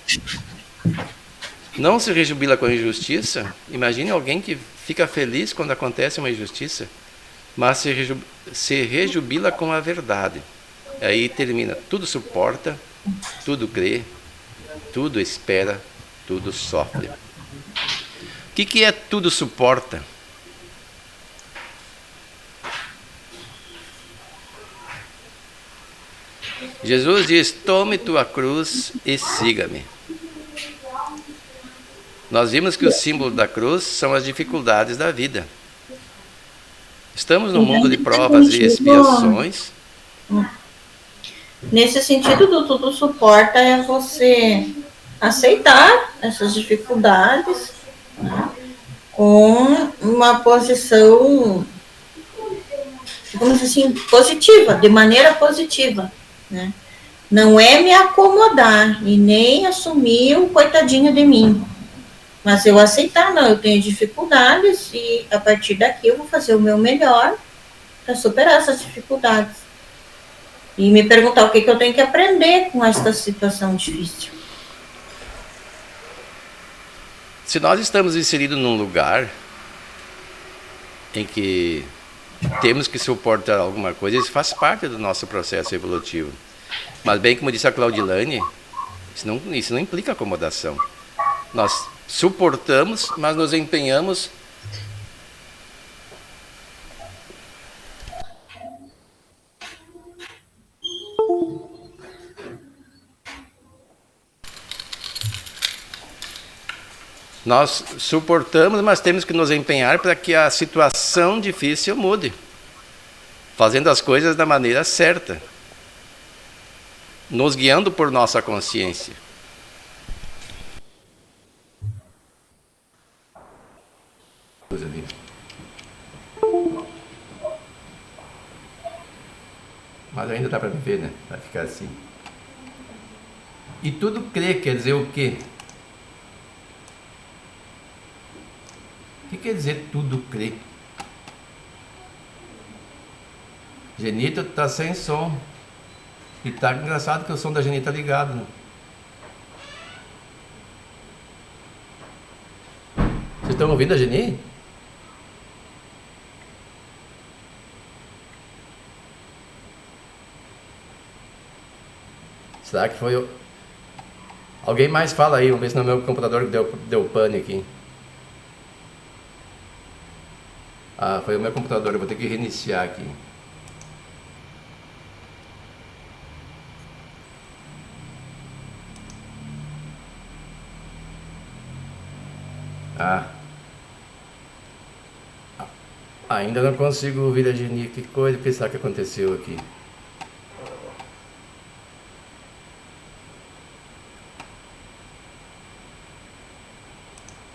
Não se rejubila com a injustiça. Imagine alguém que fica feliz quando acontece uma injustiça, mas se rejubila com a verdade. Aí termina, tudo suporta, tudo crê, tudo espera, tudo sofre. O que é tudo suporta? Jesus diz, tome tua cruz e siga-me. Nós vimos que o símbolo da cruz são as dificuldades da vida. Estamos num mundo de provas e expiações. Nesse sentido, do tudo suporta é você aceitar essas dificuldades, né, com uma posição, digamos assim, positiva, de maneira positiva, né? Não é me acomodar e nem assumir o coitadinho de mim, mas eu aceitar, não, eu tenho dificuldades e a partir daqui eu vou fazer o meu melhor para superar essas dificuldades. E me perguntar o que eu tenho que aprender com esta situação difícil. Se nós estamos inseridos num lugar em que temos que suportar alguma coisa, isso faz parte do nosso processo evolutivo. Mas bem como disse a Claudilane, isso não implica acomodação. Nós suportamos, mas nos empenhamos mas temos que nos empenhar para que a situação difícil mude, fazendo as coisas da maneira certa, nos guiando por nossa consciência. Mas ainda dá para viver, né? Vai ficar assim. E tudo crê quer dizer o quê? O que quer dizer tudo crê? Genita tá sem som. E tá engraçado que o som da Genita tá ligado, né? Vocês estão ouvindo a Geni? Será que foi eu? Alguém mais fala aí, vamos ver se no meu computador deu pane aqui. Ah, foi o meu computador, eu vou ter que reiniciar aqui. Ainda não consigo ouvir a Geni. Que coisa, o que será que aconteceu aqui?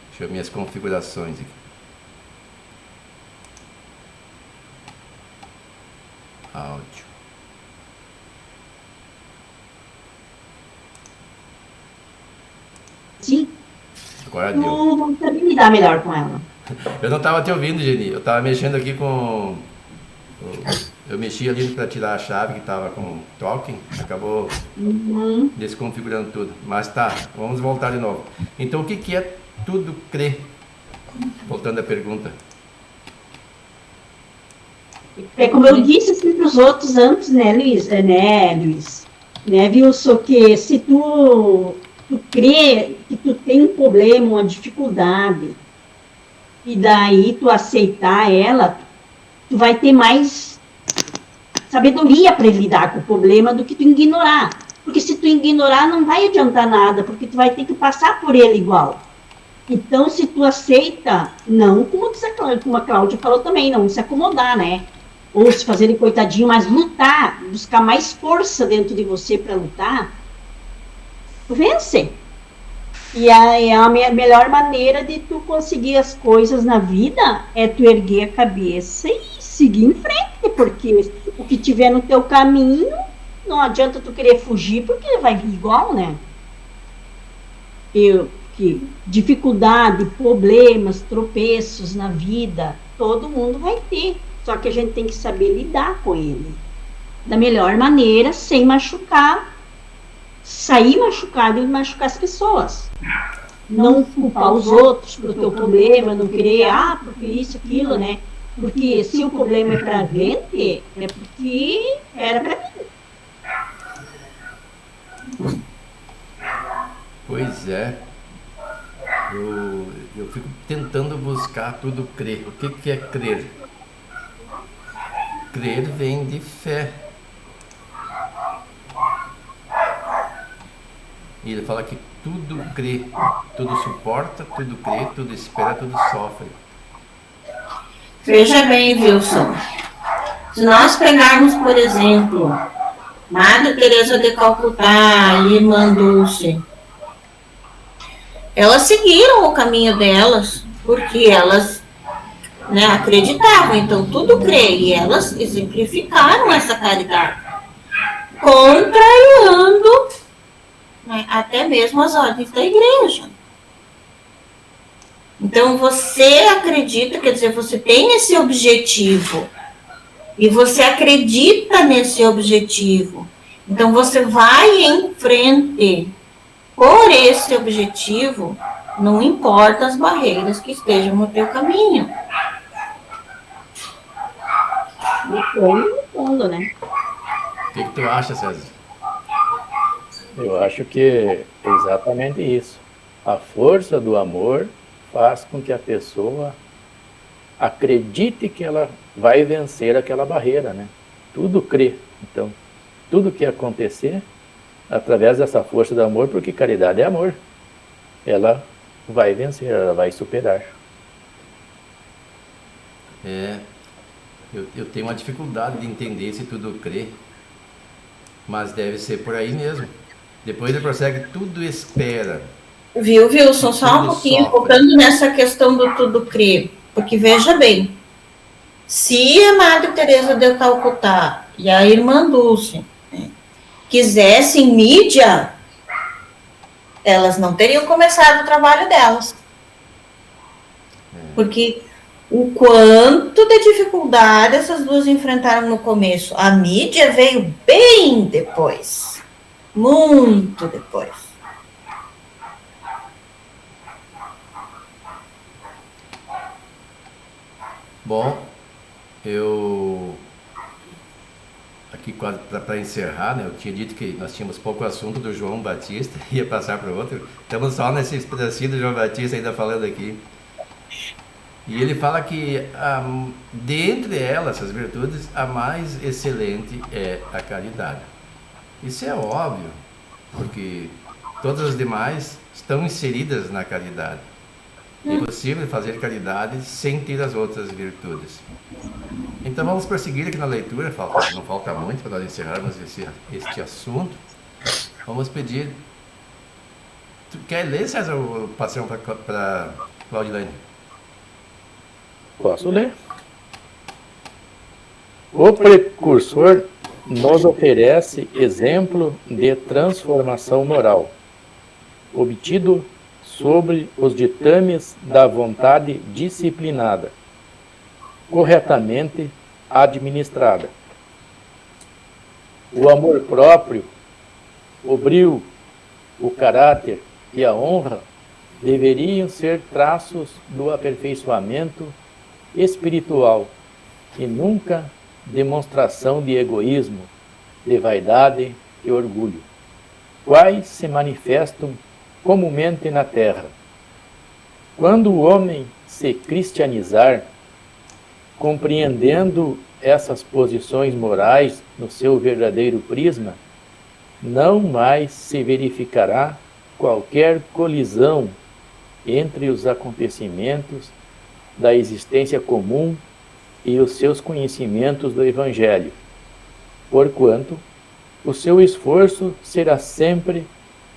Deixa eu ver minhas configurações aqui. Áudio. Sim. Agora deu. Vamos saber lidar melhor com ela. Eu não estava te ouvindo, Geni. Eu estava mexendo aqui com... Eu mexi ali para tirar a chave que estava com talking. Acabou desconfigurando tudo. Mas tá, vamos voltar de novo. Então, o que é tudo crer? Voltando à pergunta. É como eu disse assim para os outros antes, né, Luiz? Né, Wilson, que se tu crê que tu tem um problema, uma dificuldade, e daí tu aceitar ela, tu vai ter mais sabedoria para lidar com o problema do que tu ignorar. Porque se tu ignorar, não vai adiantar nada, porque tu vai ter que passar por ele igual. Então, se tu aceita, não, como a Cláudia falou também, não se acomodar, né? Ou se fazer de coitadinho, mas lutar, buscar mais força dentro de você para lutar, tu vence. E a melhor maneira de tu conseguir as coisas na vida é tu erguer a cabeça e seguir em frente, porque o que tiver no teu caminho, não adianta tu querer fugir, porque vai vir igual, né? Que dificuldade, problemas, tropeços na vida, todo mundo vai ter. Só que a gente tem que saber lidar com ele da melhor maneira, sem machucar, sair machucado e machucar as pessoas. Não culpar os outros pelo teu problema, não querer, porque isso, aquilo, né? Porque se o problema é pra gente, é porque era pra mim. Pois é. Eu fico tentando buscar tudo crer. O que é crer? Crer vem de fé. E ele fala que tudo crê, tudo suporta, tudo crê, tudo espera, tudo sofre. Veja bem, Wilson. Se nós pegarmos, por exemplo, Madre Teresa de Calcutá, Irmã Dulce, elas seguiram o caminho delas, porque elas, né, acreditavam, então tudo crê, e elas exemplificaram essa caridade, contrariando, né, até mesmo as ordens da igreja. Então você acredita, quer dizer, você tem esse objetivo, e você acredita nesse objetivo, então você vai em frente por esse objetivo, não importa as barreiras que estejam no teu caminho. E foi no fundo, né? O que tu acha, César? Eu acho que é exatamente isso. A força do amor faz com que a pessoa acredite que ela vai vencer aquela barreira, né? Tudo crê. Então, tudo que acontecer, através dessa força do amor, porque caridade é amor, ela vai vencer, ela vai superar. Eu tenho uma dificuldade de entender se tudo crê, mas deve ser por aí mesmo. Depois ele prossegue, tudo espera. Viu, Wilson? Só um pouquinho, focando nessa questão do tudo crer. Porque veja bem, se a Madre Teresa de Calcutá e a Irmã Dulce, né, quisessem mídia, elas não teriam começado o trabalho delas. Porque o quanto de dificuldade essas duas enfrentaram no começo. A mídia veio bem depois. Muito depois. Bom, eu aqui para encerrar, né, eu tinha dito que nós tínhamos pouco assunto do João Batista, ia passar para outro. Estamos só nesse pedacinho do João Batista ainda falando aqui. E ele fala que dentre elas, essas virtudes, a mais excelente é a caridade. Isso é óbvio, porque todas as demais estão inseridas na caridade. É impossível fazer caridade sem ter as outras virtudes. Então vamos prosseguir aqui na leitura, não falta muito para nós encerrarmos este assunto. Vamos pedir... Tu quer ler, César, ou passamos para Claudilane? Posso ler? O precursor nos oferece exemplo de transformação moral, obtido sobre os ditames da vontade disciplinada, corretamente administrada. O amor próprio, o brio, o caráter e a honra deveriam ser traços do aperfeiçoamento espiritual e nunca demonstração de egoísmo, de vaidade e orgulho, quais se manifestam comumente na terra. Quando o homem se cristianizar, compreendendo essas posições morais no seu verdadeiro prisma, não mais se verificará qualquer colisão entre os acontecimentos da existência comum e os seus conhecimentos do Evangelho, porquanto o seu esforço será sempre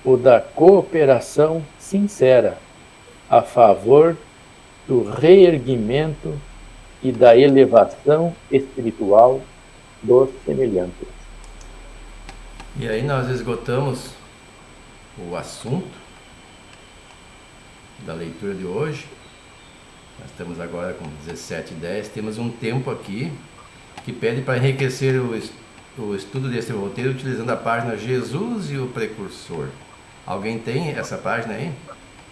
o da cooperação sincera a favor do reerguimento e da elevação espiritual dos semelhantes. E aí nós esgotamos o assunto da leitura de hoje. Nós estamos agora com 17h10. Temos um tempo aqui que pede para enriquecer o estudo desse roteiro utilizando a página Jesus e o Precursor. Alguém tem essa página aí?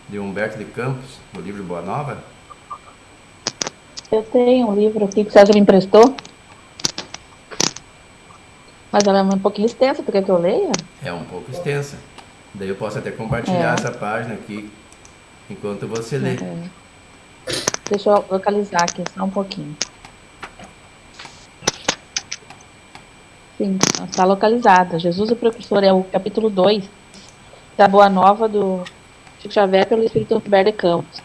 De Humberto de Campos, do livro Boa Nova? Eu tenho um livro aqui que o César me emprestou. Mas ela é um pouquinho extensa, tu quer que eu leia? É um pouco extensa. Daí eu posso até compartilhar essa página aqui enquanto você lê. Deixa eu localizar aqui só um pouquinho. Sim, está localizada. Jesus o Precursor é o capítulo 2 da Boa Nova do Chico Xavier pelo Espírito Humberto de Campos.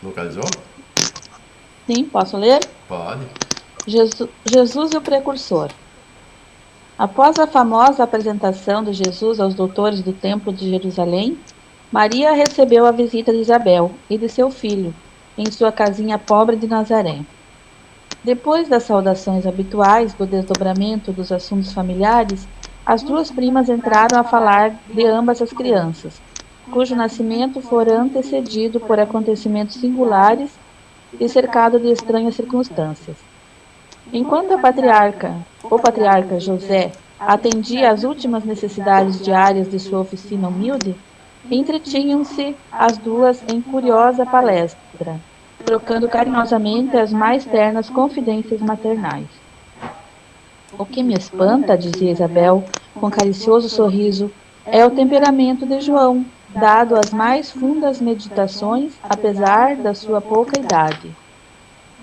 Localizou? Sim, posso ler? Pode. Jesus e o precursor. Após a famosa apresentação de Jesus aos doutores do Templo de Jerusalém, Maria recebeu a visita de Isabel e de seu filho, em sua casinha pobre de Nazaré. Depois das saudações habituais do desdobramento dos assuntos familiares, as duas primas entraram a falar de ambas as crianças, cujo nascimento fora antecedido por acontecimentos singulares e cercado de estranhas circunstâncias. Enquanto o patriarca José atendia às últimas necessidades diárias de sua oficina humilde, entretinham-se as duas em curiosa palestra, trocando carinhosamente as mais ternas confidências maternais. O que me espanta, dizia Isabel, com caricioso sorriso, é o temperamento de João, dado às mais fundas meditações, apesar da sua pouca idade.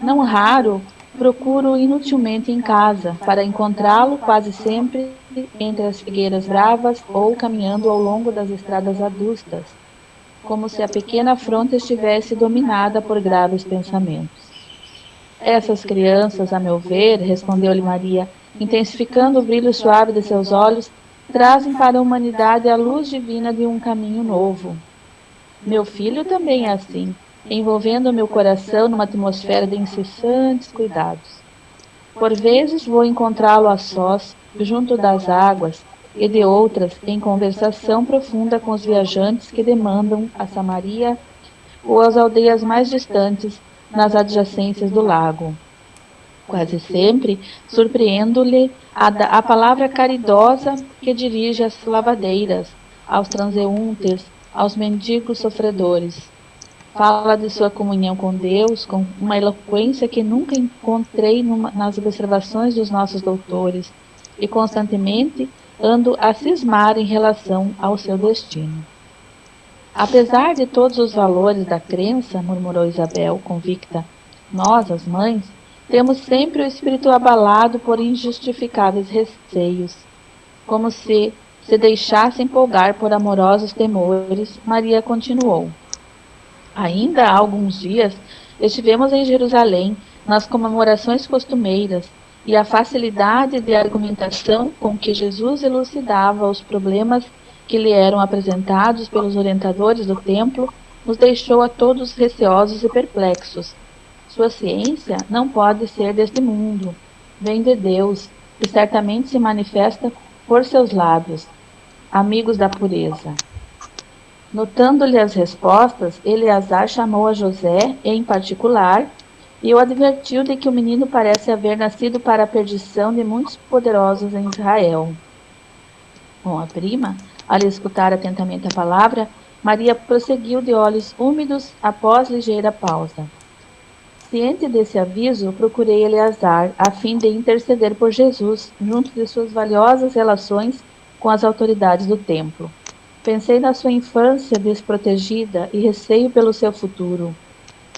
Não raro, procuro inutilmente em casa, para encontrá-lo quase sempre entre as figueiras bravas ou caminhando ao longo das estradas adustas, como se a pequena fronte estivesse dominada por graves pensamentos. Essas crianças, a meu ver, respondeu-lhe Maria, intensificando o brilho suave de seus olhos, trazem para a humanidade a luz divina de um caminho novo. Meu filho também é assim, envolvendo meu coração numa atmosfera de incessantes cuidados. Por vezes vou encontrá-lo a sós, junto das águas, e de outras, em conversação profunda com os viajantes que demandam a Samaria ou as aldeias mais distantes nas adjacências do lago. Quase sempre surpreendo-lhe a palavra caridosa que dirige às lavadeiras, aos transeuntes, aos mendigos sofredores. Fala de sua comunhão com Deus com uma eloquência que nunca encontrei nas observações dos nossos doutores, e constantemente ando a cismar em relação ao seu destino. Apesar de todos os valores da crença, murmurou Isabel, convicta, nós, as mães, temos sempre o espírito abalado por injustificáveis receios. Como se deixasse empolgar por amorosos temores, Maria continuou. Ainda há alguns dias estivemos em Jerusalém, nas comemorações costumeiras, e a facilidade de argumentação com que Jesus elucidava os problemas que lhe eram apresentados pelos orientadores do templo nos deixou a todos receosos e perplexos. Sua ciência não pode ser deste mundo, vem de Deus, e certamente se manifesta por seus lábios, amigos da pureza. Notando-lhe as respostas, Eleazar chamou a José, em particular, e o advertiu de que o menino parece haver nascido para a perdição de muitos poderosos em Israel. Com a prima, ao escutar atentamente a palavra, Maria prosseguiu de olhos úmidos após ligeira pausa. Ciente desse aviso, procurei Eleazar, a fim de interceder por Jesus, junto de suas valiosas relações com as autoridades do templo. Pensei na sua infância desprotegida e receio pelo seu futuro.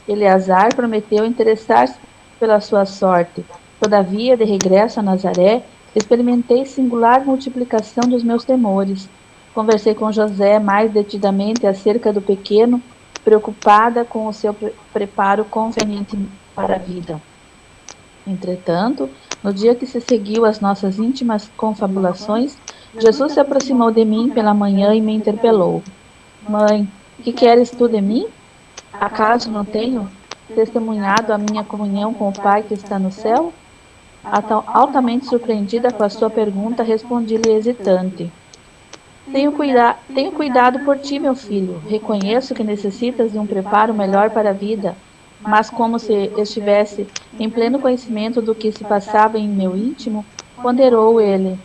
Eleazar prometeu interessar-se pela sua sorte. Todavia, de regresso a Nazaré, experimentei singular multiplicação dos meus temores. Conversei com José mais detidamente acerca do pequeno, preocupada com o seu preparo conveniente para a vida. Entretanto, no dia que se seguiu às nossas íntimas confabulações, Jesus se aproximou de mim pela manhã e me interpelou. Mãe, que queres tu de mim? Acaso não tenho testemunhado a minha comunhão com o Pai que está no céu? Altamente surpreendida com a sua pergunta, respondi-lhe hesitante. Tenho cuidado por ti, meu filho. Reconheço que necessitas de um preparo melhor para a vida, mas como se estivesse em pleno conhecimento do que se passava em meu íntimo, ponderou ele.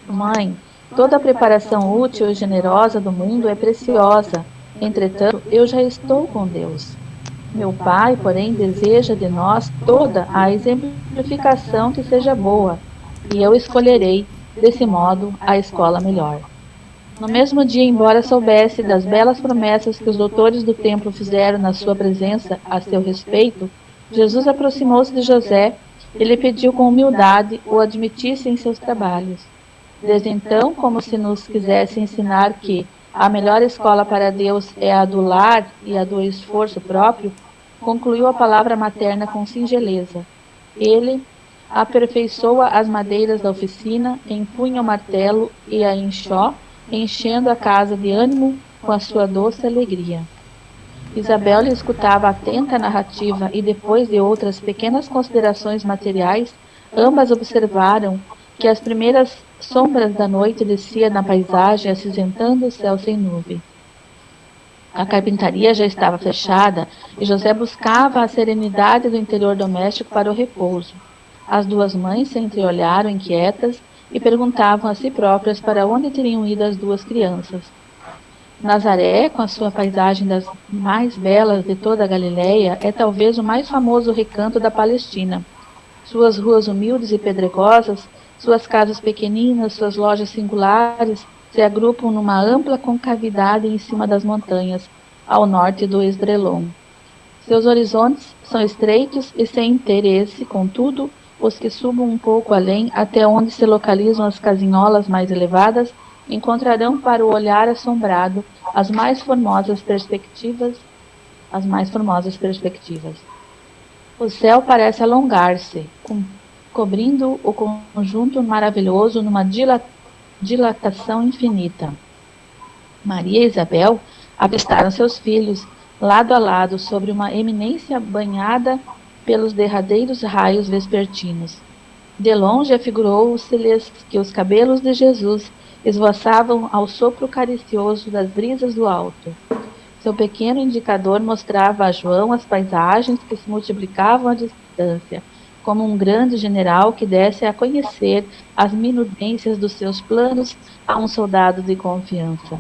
Mãe, toda a preparação útil e generosa do mundo é preciosa. Entretanto, eu já estou com Deus. Meu Pai, porém, deseja de nós toda a exemplificação que seja boa, e eu escolherei, desse modo, a escola melhor. No mesmo dia, embora soubesse das belas promessas que os doutores do templo fizeram na sua presença a seu respeito, Jesus aproximou-se de José e lhe pediu com humildade o admitisse em seus trabalhos. Desde então, como se nos quisesse ensinar que, a melhor escola para Deus é a do lar e a do esforço próprio, concluiu a palavra materna com singeleza. Ele aperfeiçoa as madeiras da oficina, empunha o martelo e a enxó, enchendo a casa de ânimo com a sua doce alegria. Isabel lhe escutava atenta a narrativa e, depois de outras pequenas considerações materiais, ambas observaram que as primeiras sombras da noite desciam na paisagem, acinzentando o céu sem nuvem. A carpintaria já estava fechada e José buscava a serenidade do interior doméstico para o repouso. As duas mães se entreolharam inquietas e perguntavam a si próprias para onde teriam ido as duas crianças. Nazaré, com a sua paisagem das mais belas de toda a Galileia, é talvez o mais famoso recanto da Palestina. Suas ruas humildes e pedregosas, suas casas pequeninas, suas lojas singulares se agrupam numa ampla concavidade em cima das montanhas, ao norte do Esdrelon. Seus horizontes são estreitos e sem interesse, contudo, os que subam um pouco além, até onde se localizam as casinholas mais elevadas, encontrarão para o olhar assombrado as mais formosas perspectivas. O céu parece alongar-se, cobrindo o conjunto maravilhoso numa dilatação infinita. Maria e Isabel avistaram seus filhos, lado a lado, sobre uma eminência banhada pelos derradeiros raios vespertinos. De longe afigurou-se-lhes que os cabelos de Jesus esvoaçavam ao sopro caricioso das brisas do alto. Seu pequeno indicador mostrava a João as paisagens que se multiplicavam à distância, como um grande general que desse a conhecer as minudências dos seus planos a um soldado de confiança.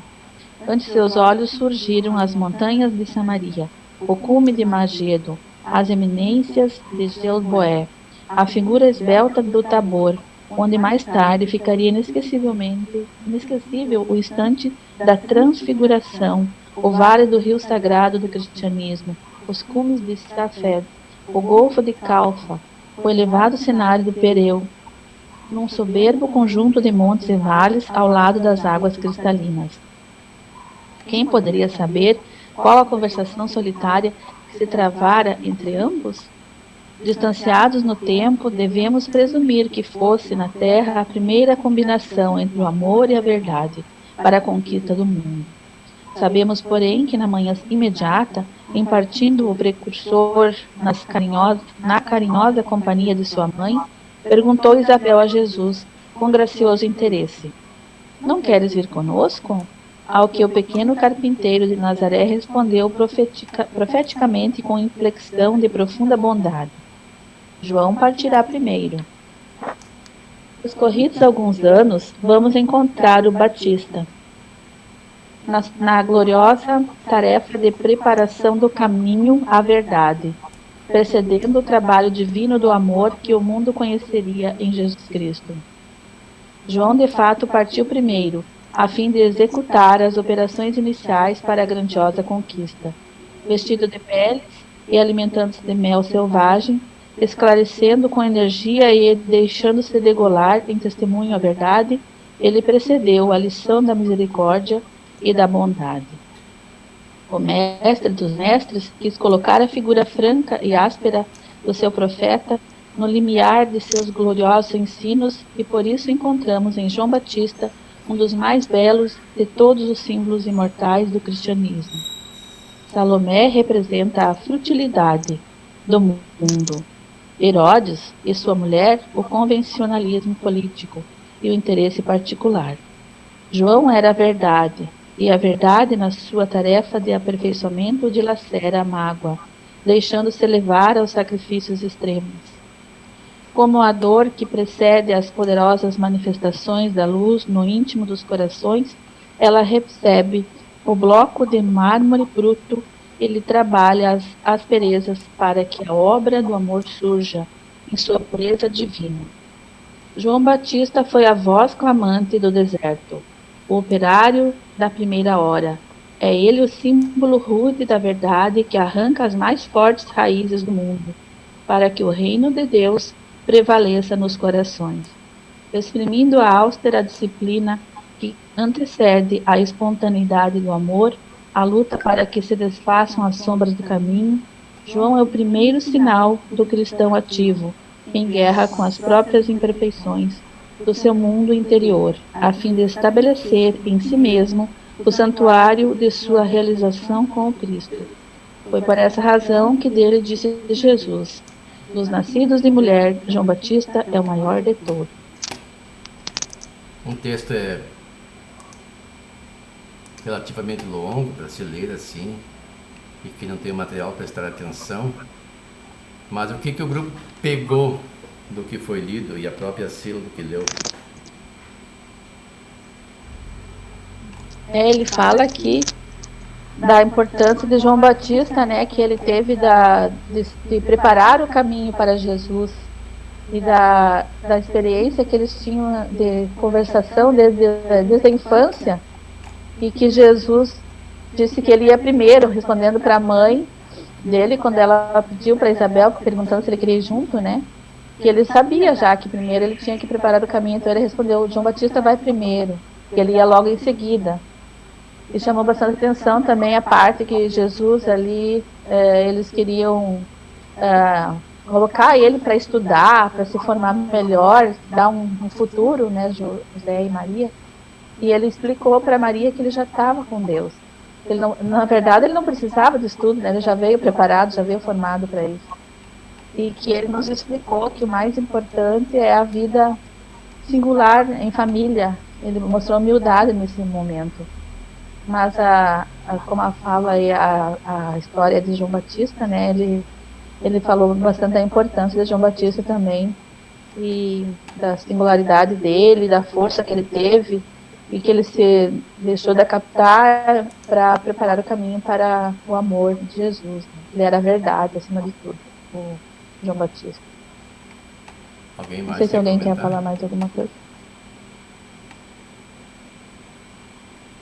Ante seus olhos surgiram as montanhas de Samaria, o cume de Magedo, as eminências de Gilboé, a figura esbelta do Tabor, onde mais tarde ficaria inesquecível o instante da transfiguração, o vale do rio sagrado do cristianismo, os cumes de Safed, o golfo de Calfa, o elevado cenário do Pereu, num soberbo conjunto de montes e vales ao lado das águas cristalinas. Quem poderia saber qual a conversação solitária que se travara entre ambos? Distanciados no tempo, devemos presumir que fosse na Terra a primeira combinação entre o amor e a verdade para a conquista do mundo. Sabemos, porém, que na manhã imediata, impartindo o precursor na carinhosa companhia de sua mãe, perguntou Isabel a Jesus, com gracioso interesse: "Não queres vir conosco?" Ao que o pequeno carpinteiro de Nazaré respondeu profeticamente com inflexão de profunda bondade: "João partirá primeiro. Escorridos alguns anos, vamos encontrar o Batista na gloriosa tarefa de preparação do caminho à verdade, precedendo o trabalho divino do amor que o mundo conheceria em Jesus Cristo. João, de fato, partiu primeiro, a fim de executar as operações iniciais para a grandiosa conquista. Vestido de peles e alimentando-se de mel selvagem, esclarecendo com energia e deixando-se degolar em testemunho à verdade, ele precedeu a lição da misericórdia e da bondade. O mestre dos mestres quis colocar a figura franca e áspera do seu profeta no limiar de seus gloriosos ensinos, e por isso encontramos em João Batista um dos mais belos de todos os símbolos imortais do cristianismo. Salomé representa a futilidade do mundo. Herodes e sua mulher, o convencionalismo político e o interesse particular. João era a verdade, e a verdade, na sua tarefa de aperfeiçoamento, dilacera a mágoa, deixando-se levar aos sacrifícios extremos. Como a dor que precede as poderosas manifestações da luz no íntimo dos corações, ela recebe o bloco de mármore bruto e lhe trabalha as asperezas para que a obra do amor surja em sua pureza divina. João Batista foi a voz clamante do deserto, o operário da primeira hora. É ele o símbolo rude da verdade que arranca as mais fortes raízes do mundo, para que o reino de Deus prevaleça nos corações. Exprimindo a austera disciplina que antecede a espontaneidade do amor, a luta para que se desfaçam as sombras do caminho, João é o primeiro sinal do cristão ativo, em guerra com as próprias imperfeições do seu mundo interior, a fim de estabelecer em si mesmo o santuário de sua realização com o Cristo. Foi por essa razão que dele disse Jesus: dos nascidos de mulher, João Batista é o maior de todos. Um texto é relativamente longo para se ler assim, e que não tem material para prestar atenção, mas o que o grupo pegou do que foi lido e a própria Sila do que leu? Ele fala aqui da importância de João Batista, né, que ele teve de preparar o caminho para Jesus, e da experiência que eles tinham de conversação desde a infância, e que Jesus disse que ele ia primeiro, respondendo para a mãe dele, quando ela pediu para Isabel, perguntando se ele queria ir junto, né, que ele sabia já que primeiro ele tinha que preparar o caminho, então ele respondeu: João Batista vai primeiro, e ele ia logo em seguida. E chamou bastante atenção também a parte que Jesus ali, eles queriam colocar ele para estudar, para se formar melhor, dar um futuro, né, José e Maria. E ele explicou para Maria que ele já estava com Deus. Ele não, na verdade, ele não precisava de estudo, né, ele já veio preparado, já veio formado para isso. E que ele nos explicou que o mais importante é a vida singular em família. Ele mostrou humildade nesse momento. Mas, como fala aí a história de João Batista, né, ele falou bastante da importância de João Batista também, e da singularidade dele, da força que ele teve, e que ele se deixou decapitar para preparar o caminho para o amor de Jesus. Ele era a verdade, acima de tudo, o João Batista. Alguém mais? Não sei se alguém comentar? quer falar mais alguma coisa.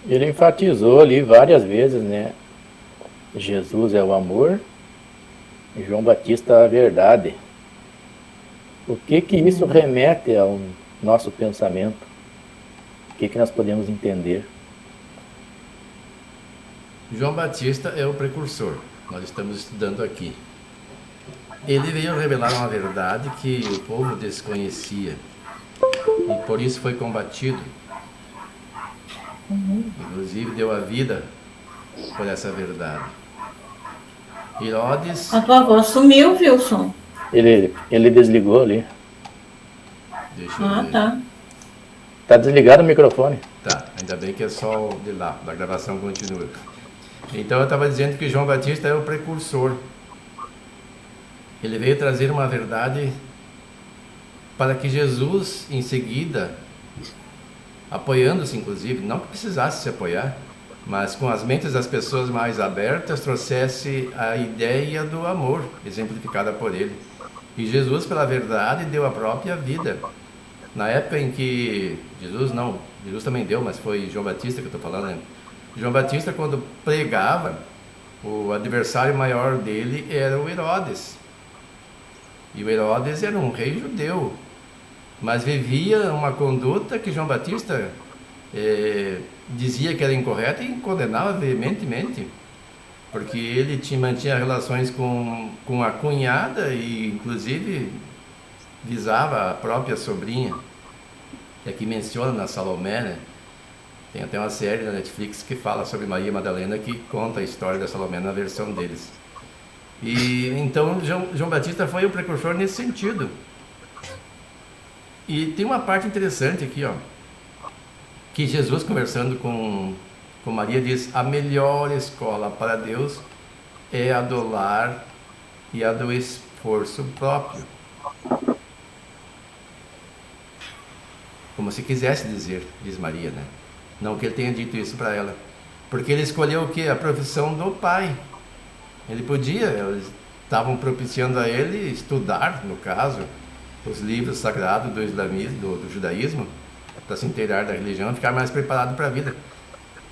Ele enfatizou ali várias vezes, né? Jesus é o amor, João Batista é a verdade. O que isso remete ao nosso pensamento? O que nós podemos entender? João Batista é o precursor, nós estamos estudando aqui. Ele veio revelar uma verdade que o povo desconhecia, e por isso foi combatido. Inclusive deu a vida por essa verdade. Herodes... A tua voz sumiu, Wilson. Ele desligou ali. Deixa eu ver. Tá. Tá desligado o microfone. Tá, ainda bem que é só o de lá, da gravação continua. Então eu estava dizendo que João Batista é o precursor. Ele veio trazer uma verdade para que Jesus, em seguida, apoiando-se inclusive, não que precisasse se apoiar, mas com as mentes das pessoas mais abertas, trouxesse a ideia do amor, exemplificada por ele. E Jesus, pela verdade, deu a própria vida. Na época em que Jesus também deu, mas foi João Batista que eu estou falando, né? João Batista, quando pregava, o adversário maior dele era o Herodes. E o Herodes era um rei judeu, mas vivia uma conduta que João Batista dizia que era incorreta e condenava veementemente, porque ele mantinha relações com a cunhada e inclusive visava a própria sobrinha, que aqui menciona na Salomé, né? Tem até uma série na Netflix que fala sobre Maria Madalena, que conta a história da Salomé na versão deles. E então João Batista foi o precursor nesse sentido. E tem uma parte interessante aqui, ó, que Jesus, conversando com Maria, diz: a melhor escola para Deus é a do lar e a do esforço próprio. Como se quisesse dizer, diz Maria, né? Não que ele tenha dito isso para ela, porque ele escolheu o quê? A profissão do pai. Ele podia, eles estavam propiciando a ele estudar, no caso, os livros sagrados do islamismo, do judaísmo, para se inteirar da religião e ficar mais preparado para a vida.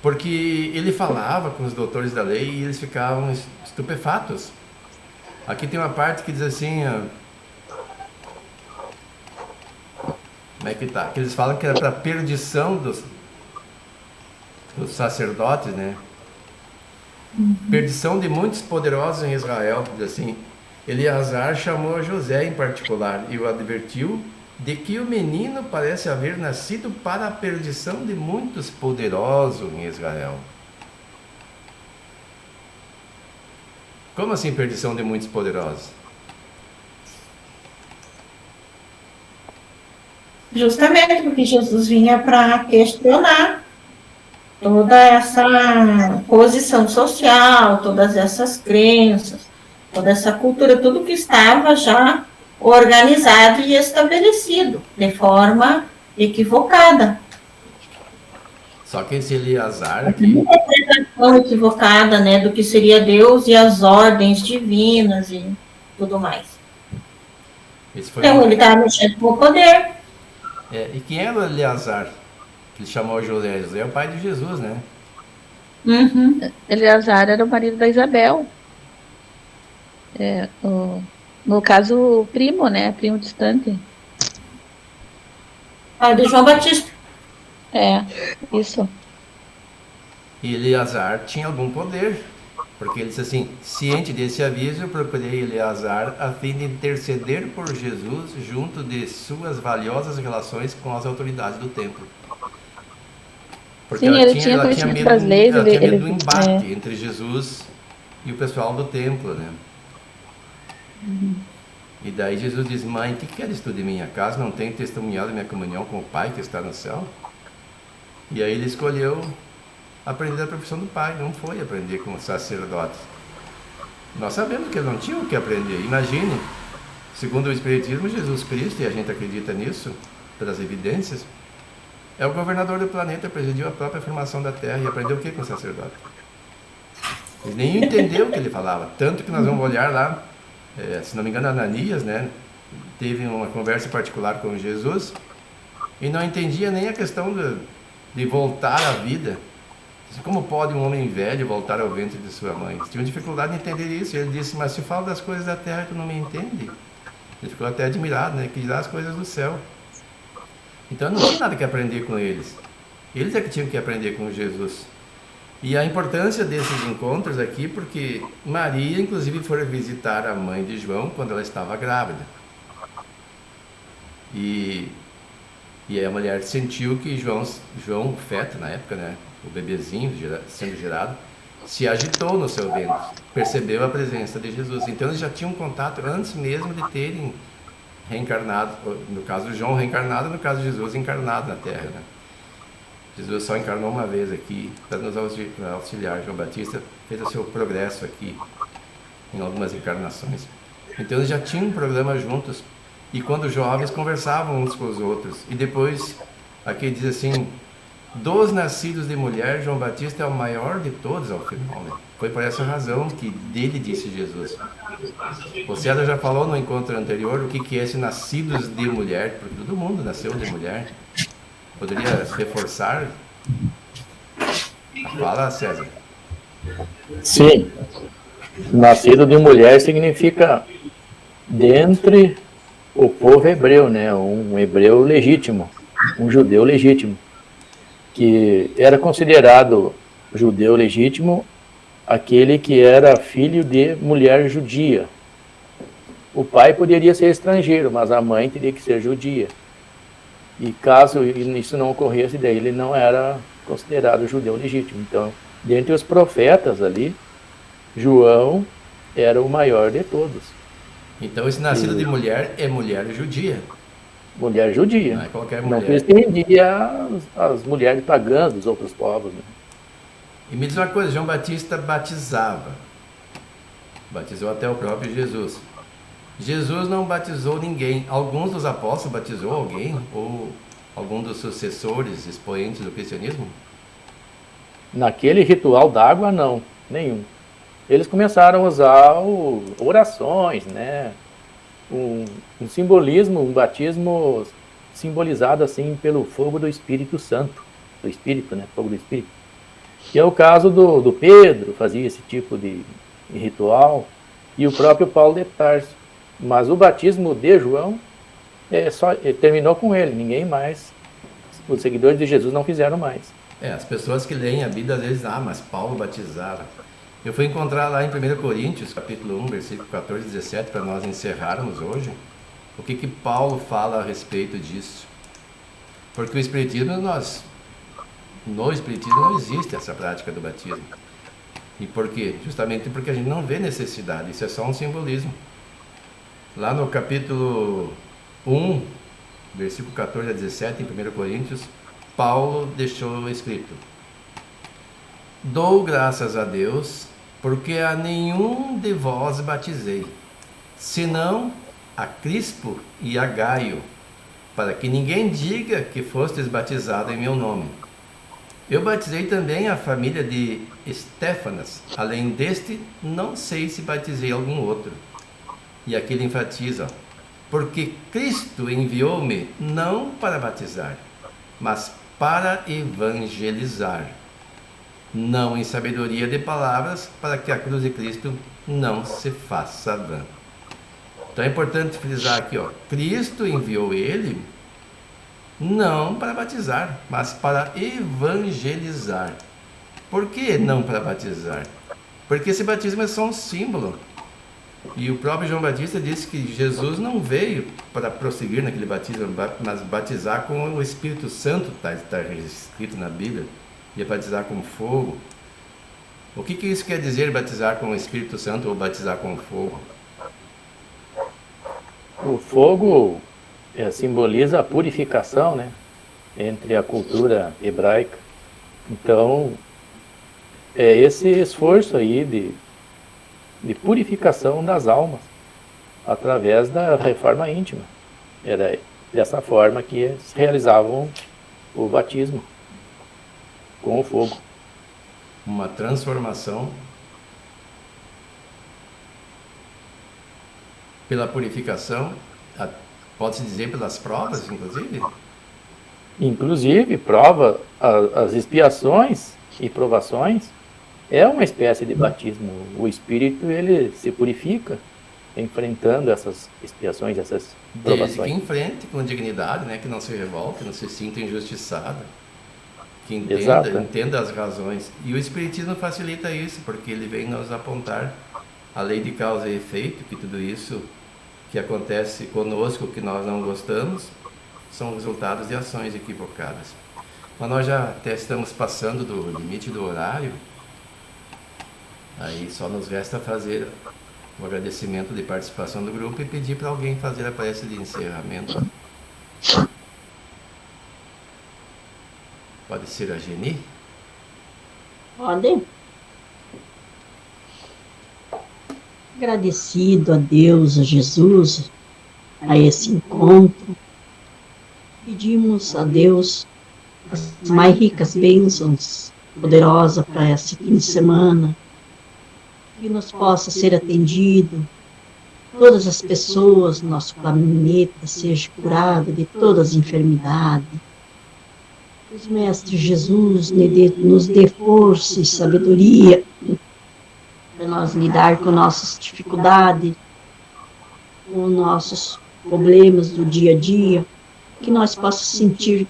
Porque ele falava com os doutores da lei e eles ficavam estupefatos. Aqui tem uma parte que diz assim, como é que tá? Que eles falam que era para a perdição os sacerdotes, né? Perdição de muitos poderosos em Israel, diz assim. Eleazar chamou a José em particular e o advertiu de que o menino parece haver nascido para a perdição de muitos poderosos em Israel. Como assim perdição de muitos poderosos? Justamente porque Jesus vinha para questionar toda essa posição social, todas essas crenças, toda essa cultura, tudo que estava já organizado e estabelecido de forma equivocada. Só que esse Eleazar aqui... Uma interpretação equivocada, né, do que seria Deus e as ordens divinas e tudo mais. Então, ele estava mexendo com o poder. E quem era o Eleazar? Que ele chamou José? José é o pai de Jesus, né? Uhum. Eleazar era o marido da Isabel. No caso, o primo, né? Primo distante. Pai de João Batista. Isso. E Eleazar tinha algum poder, porque ele disse assim: ciente desse aviso, eu procurei Eleazar a fim de interceder por Jesus junto de suas valiosas relações com as autoridades do templo. Porque sim, ele tinha conhecimento das leis. Ela tinha medo do embate entre Jesus e o pessoal do templo, né? E daí Jesus diz: mãe, o que queres tu de minha casa? Não tenho testemunhado minha comunhão com o Pai que está no céu? E aí ele escolheu aprender a profissão do pai, não foi aprender com os sacerdotes. Nós sabemos que ele não tinha o que aprender. Imagine, segundo o Espiritismo, Jesus Cristo, e a gente acredita nisso, pelas evidências, é o governador do planeta, presidiu a própria formação da Terra e aprendeu o que com o sacerdote? Ele nem entendeu o que ele falava, tanto que nós vamos olhar lá, se não me engano, Ananias, né, teve uma conversa particular com Jesus e não entendia nem a questão de voltar à vida. Como pode um homem velho voltar ao ventre de sua mãe? Tinha dificuldade em entender isso. Ele disse: mas se falo das coisas da terra, tu não me entende? Ele ficou até admirado, né? Que dirá as coisas do céu. Então não tinha nada que aprender com eles. Eles é que tinham que aprender com Jesus. E a importância desses encontros aqui, porque Maria, inclusive, foi visitar a mãe de João quando ela estava grávida. E a mulher sentiu que João, o feto na época, né? O bebezinho sendo gerado, se agitou no seu ventre, percebeu a presença de Jesus. Então eles já tinham contato antes mesmo de terem reencarnado, no caso de João reencarnado, no caso de Jesus encarnado na Terra, né? Jesus só encarnou uma vez aqui para nos auxiliar. João Batista fez o seu progresso aqui em algumas encarnações. Então eles já tinham um programa juntos e quando jovens conversavam uns com os outros. E depois aqui diz assim: dos nascidos de mulher, João Batista é o maior de todos ao final, né? Foi por essa razão que dele disse Jesus. O César já falou no encontro anterior o que é esse nascidos de mulher, porque todo mundo nasceu de mulher. Poderia reforçar? Fala, César. Sim. Nascido de mulher significa dentre o povo hebreu, né? Um hebreu legítimo, um judeu legítimo, que era considerado judeu legítimo aquele que era filho de mulher judia. O pai poderia ser estrangeiro, mas a mãe teria que ser judia. E caso isso não ocorresse, daí ele não era considerado judeu legítimo. Então, dentre os profetas ali, João era o maior de todos. Então esse nascido de mulher é mulher judia. Mulher judia. Não é qualquer mulher. Não pretendia as mulheres pagãs dos outros povos, né? E me diz uma coisa, João Batista batizava. Batizou até o próprio Jesus. Jesus não batizou ninguém. Alguns dos apóstolos batizou alguém? Ou algum dos sucessores, expoentes do cristianismo? Naquele ritual d'água, não. Nenhum. Eles começaram a usar orações, né? Um simbolismo, um batismo simbolizado assim pelo fogo do Espírito Santo. Do Espírito, né? Fogo do Espírito. Que é o caso do Pedro, fazia esse tipo de ritual. E o próprio Paulo de Tarso. Mas o batismo de João terminou com ele, ninguém mais, os seguidores de Jesus não fizeram mais. As pessoas que leem a Bíblia às vezes, mas Paulo batizava. Eu fui encontrar lá em 1 Coríntios, capítulo 1, versículo 14 e 17, para nós encerrarmos hoje, o que Paulo fala a respeito disso. Porque o Espiritismo, no Espiritismo não existe essa prática do batismo. E por quê? Justamente porque a gente não vê necessidade, isso é só um simbolismo. Lá no capítulo 1, versículo 14 a 17, em 1 Coríntios, Paulo deixou escrito: Dou graças a Deus, porque a nenhum de vós batizei, senão a Crispo e a Gaio, para que ninguém diga que fostes batizado em meu nome. Eu batizei também a família de Estéfanas, além deste, não sei se batizei algum outro. E aqui ele enfatiza: porque Cristo enviou-me não para batizar, mas para evangelizar, não em sabedoria de palavras, para que a cruz de Cristo não se faça vã. Então é importante frisar aqui, Cristo enviou ele não para batizar, mas para evangelizar. Por que não para batizar? Porque esse batismo é só um símbolo. E o próprio João Batista disse que Jesus não veio para prosseguir naquele batismo, mas batizar com o Espírito Santo, está escrito na Bíblia, e batizar com fogo. O que isso quer dizer, batizar com o Espírito Santo ou batizar com fogo? O fogo simboliza a purificação, né, entre a cultura hebraica. Então, é esse esforço aí de purificação das almas através da reforma íntima. Era dessa forma que eles realizavam o batismo com o fogo. Uma transformação pela purificação, pode-se dizer pelas provas, inclusive? Inclusive, as expiações e provações é uma espécie de batismo. O espírito, ele se purifica enfrentando essas expiações, essas provações. Desde que enfrente com dignidade, né? Que não se revolte, não se sinta injustiçado, que entenda as razões. E o Espiritismo facilita isso, porque ele vem nos apontar a lei de causa e efeito, que tudo isso que acontece conosco, que nós não gostamos, são resultados de ações equivocadas. Mas nós já até estamos passando do limite do horário. Aí só nos resta fazer o agradecimento de participação do grupo e pedir para alguém fazer a prece de encerramento. Pode ser a Geni? Pode. Agradecido a Deus, a Jesus, a esse encontro, pedimos a Deus as mais ricas bênçãos poderosas para esse fim de semana, que nos possa ser atendido, todas as pessoas do nosso planeta sejam curadas de todas as enfermidades. Os Mestres Jesus nos dê força e sabedoria para nós lidar com nossas dificuldades, com nossos problemas do dia a dia, que nós possamos sentir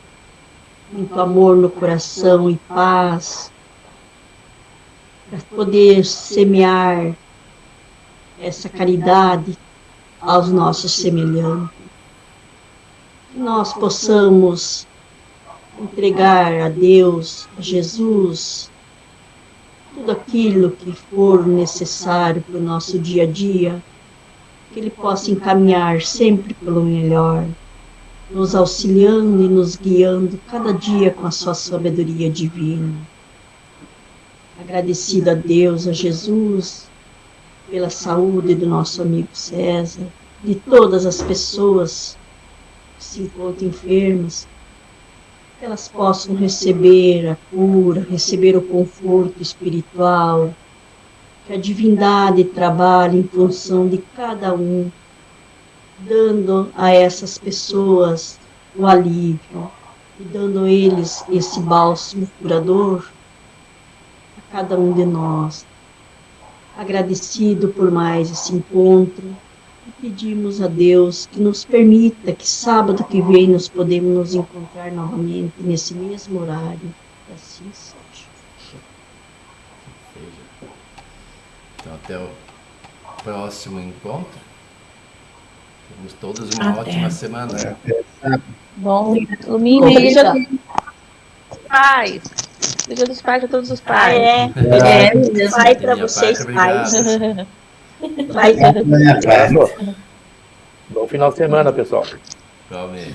muito amor no coração e paz, para poder semear essa caridade aos nossos semelhantes. Que nós possamos entregar a Deus, a Jesus, tudo aquilo que for necessário para o nosso dia a dia, que Ele possa encaminhar sempre pelo melhor, nos auxiliando e nos guiando cada dia com a sua sabedoria divina. Agradecido a Deus, a Jesus, pela saúde do nosso amigo César, de todas as pessoas que se encontram enfermas, que elas possam receber a cura, receber o conforto espiritual, que a divindade trabalhe em função de cada um, dando a essas pessoas o alívio e dando a eles esse bálsamo curador a cada um de nós. Agradecido por mais esse encontro, e pedimos a Deus que nos permita que sábado que vem nós podemos nos encontrar novamente nesse mesmo horário, assim seja. Então, até o próximo encontro. Temos todos uma ótima semana. Bom, domingo, Corrida. Dia dos Pais. Dia dos Pais a todos os Ah, pais. É, Pai Da para minha vocês, parte, pais. obrigado. Pai. Amanhã, cara. Bom final de semana, pessoal. Igualmente.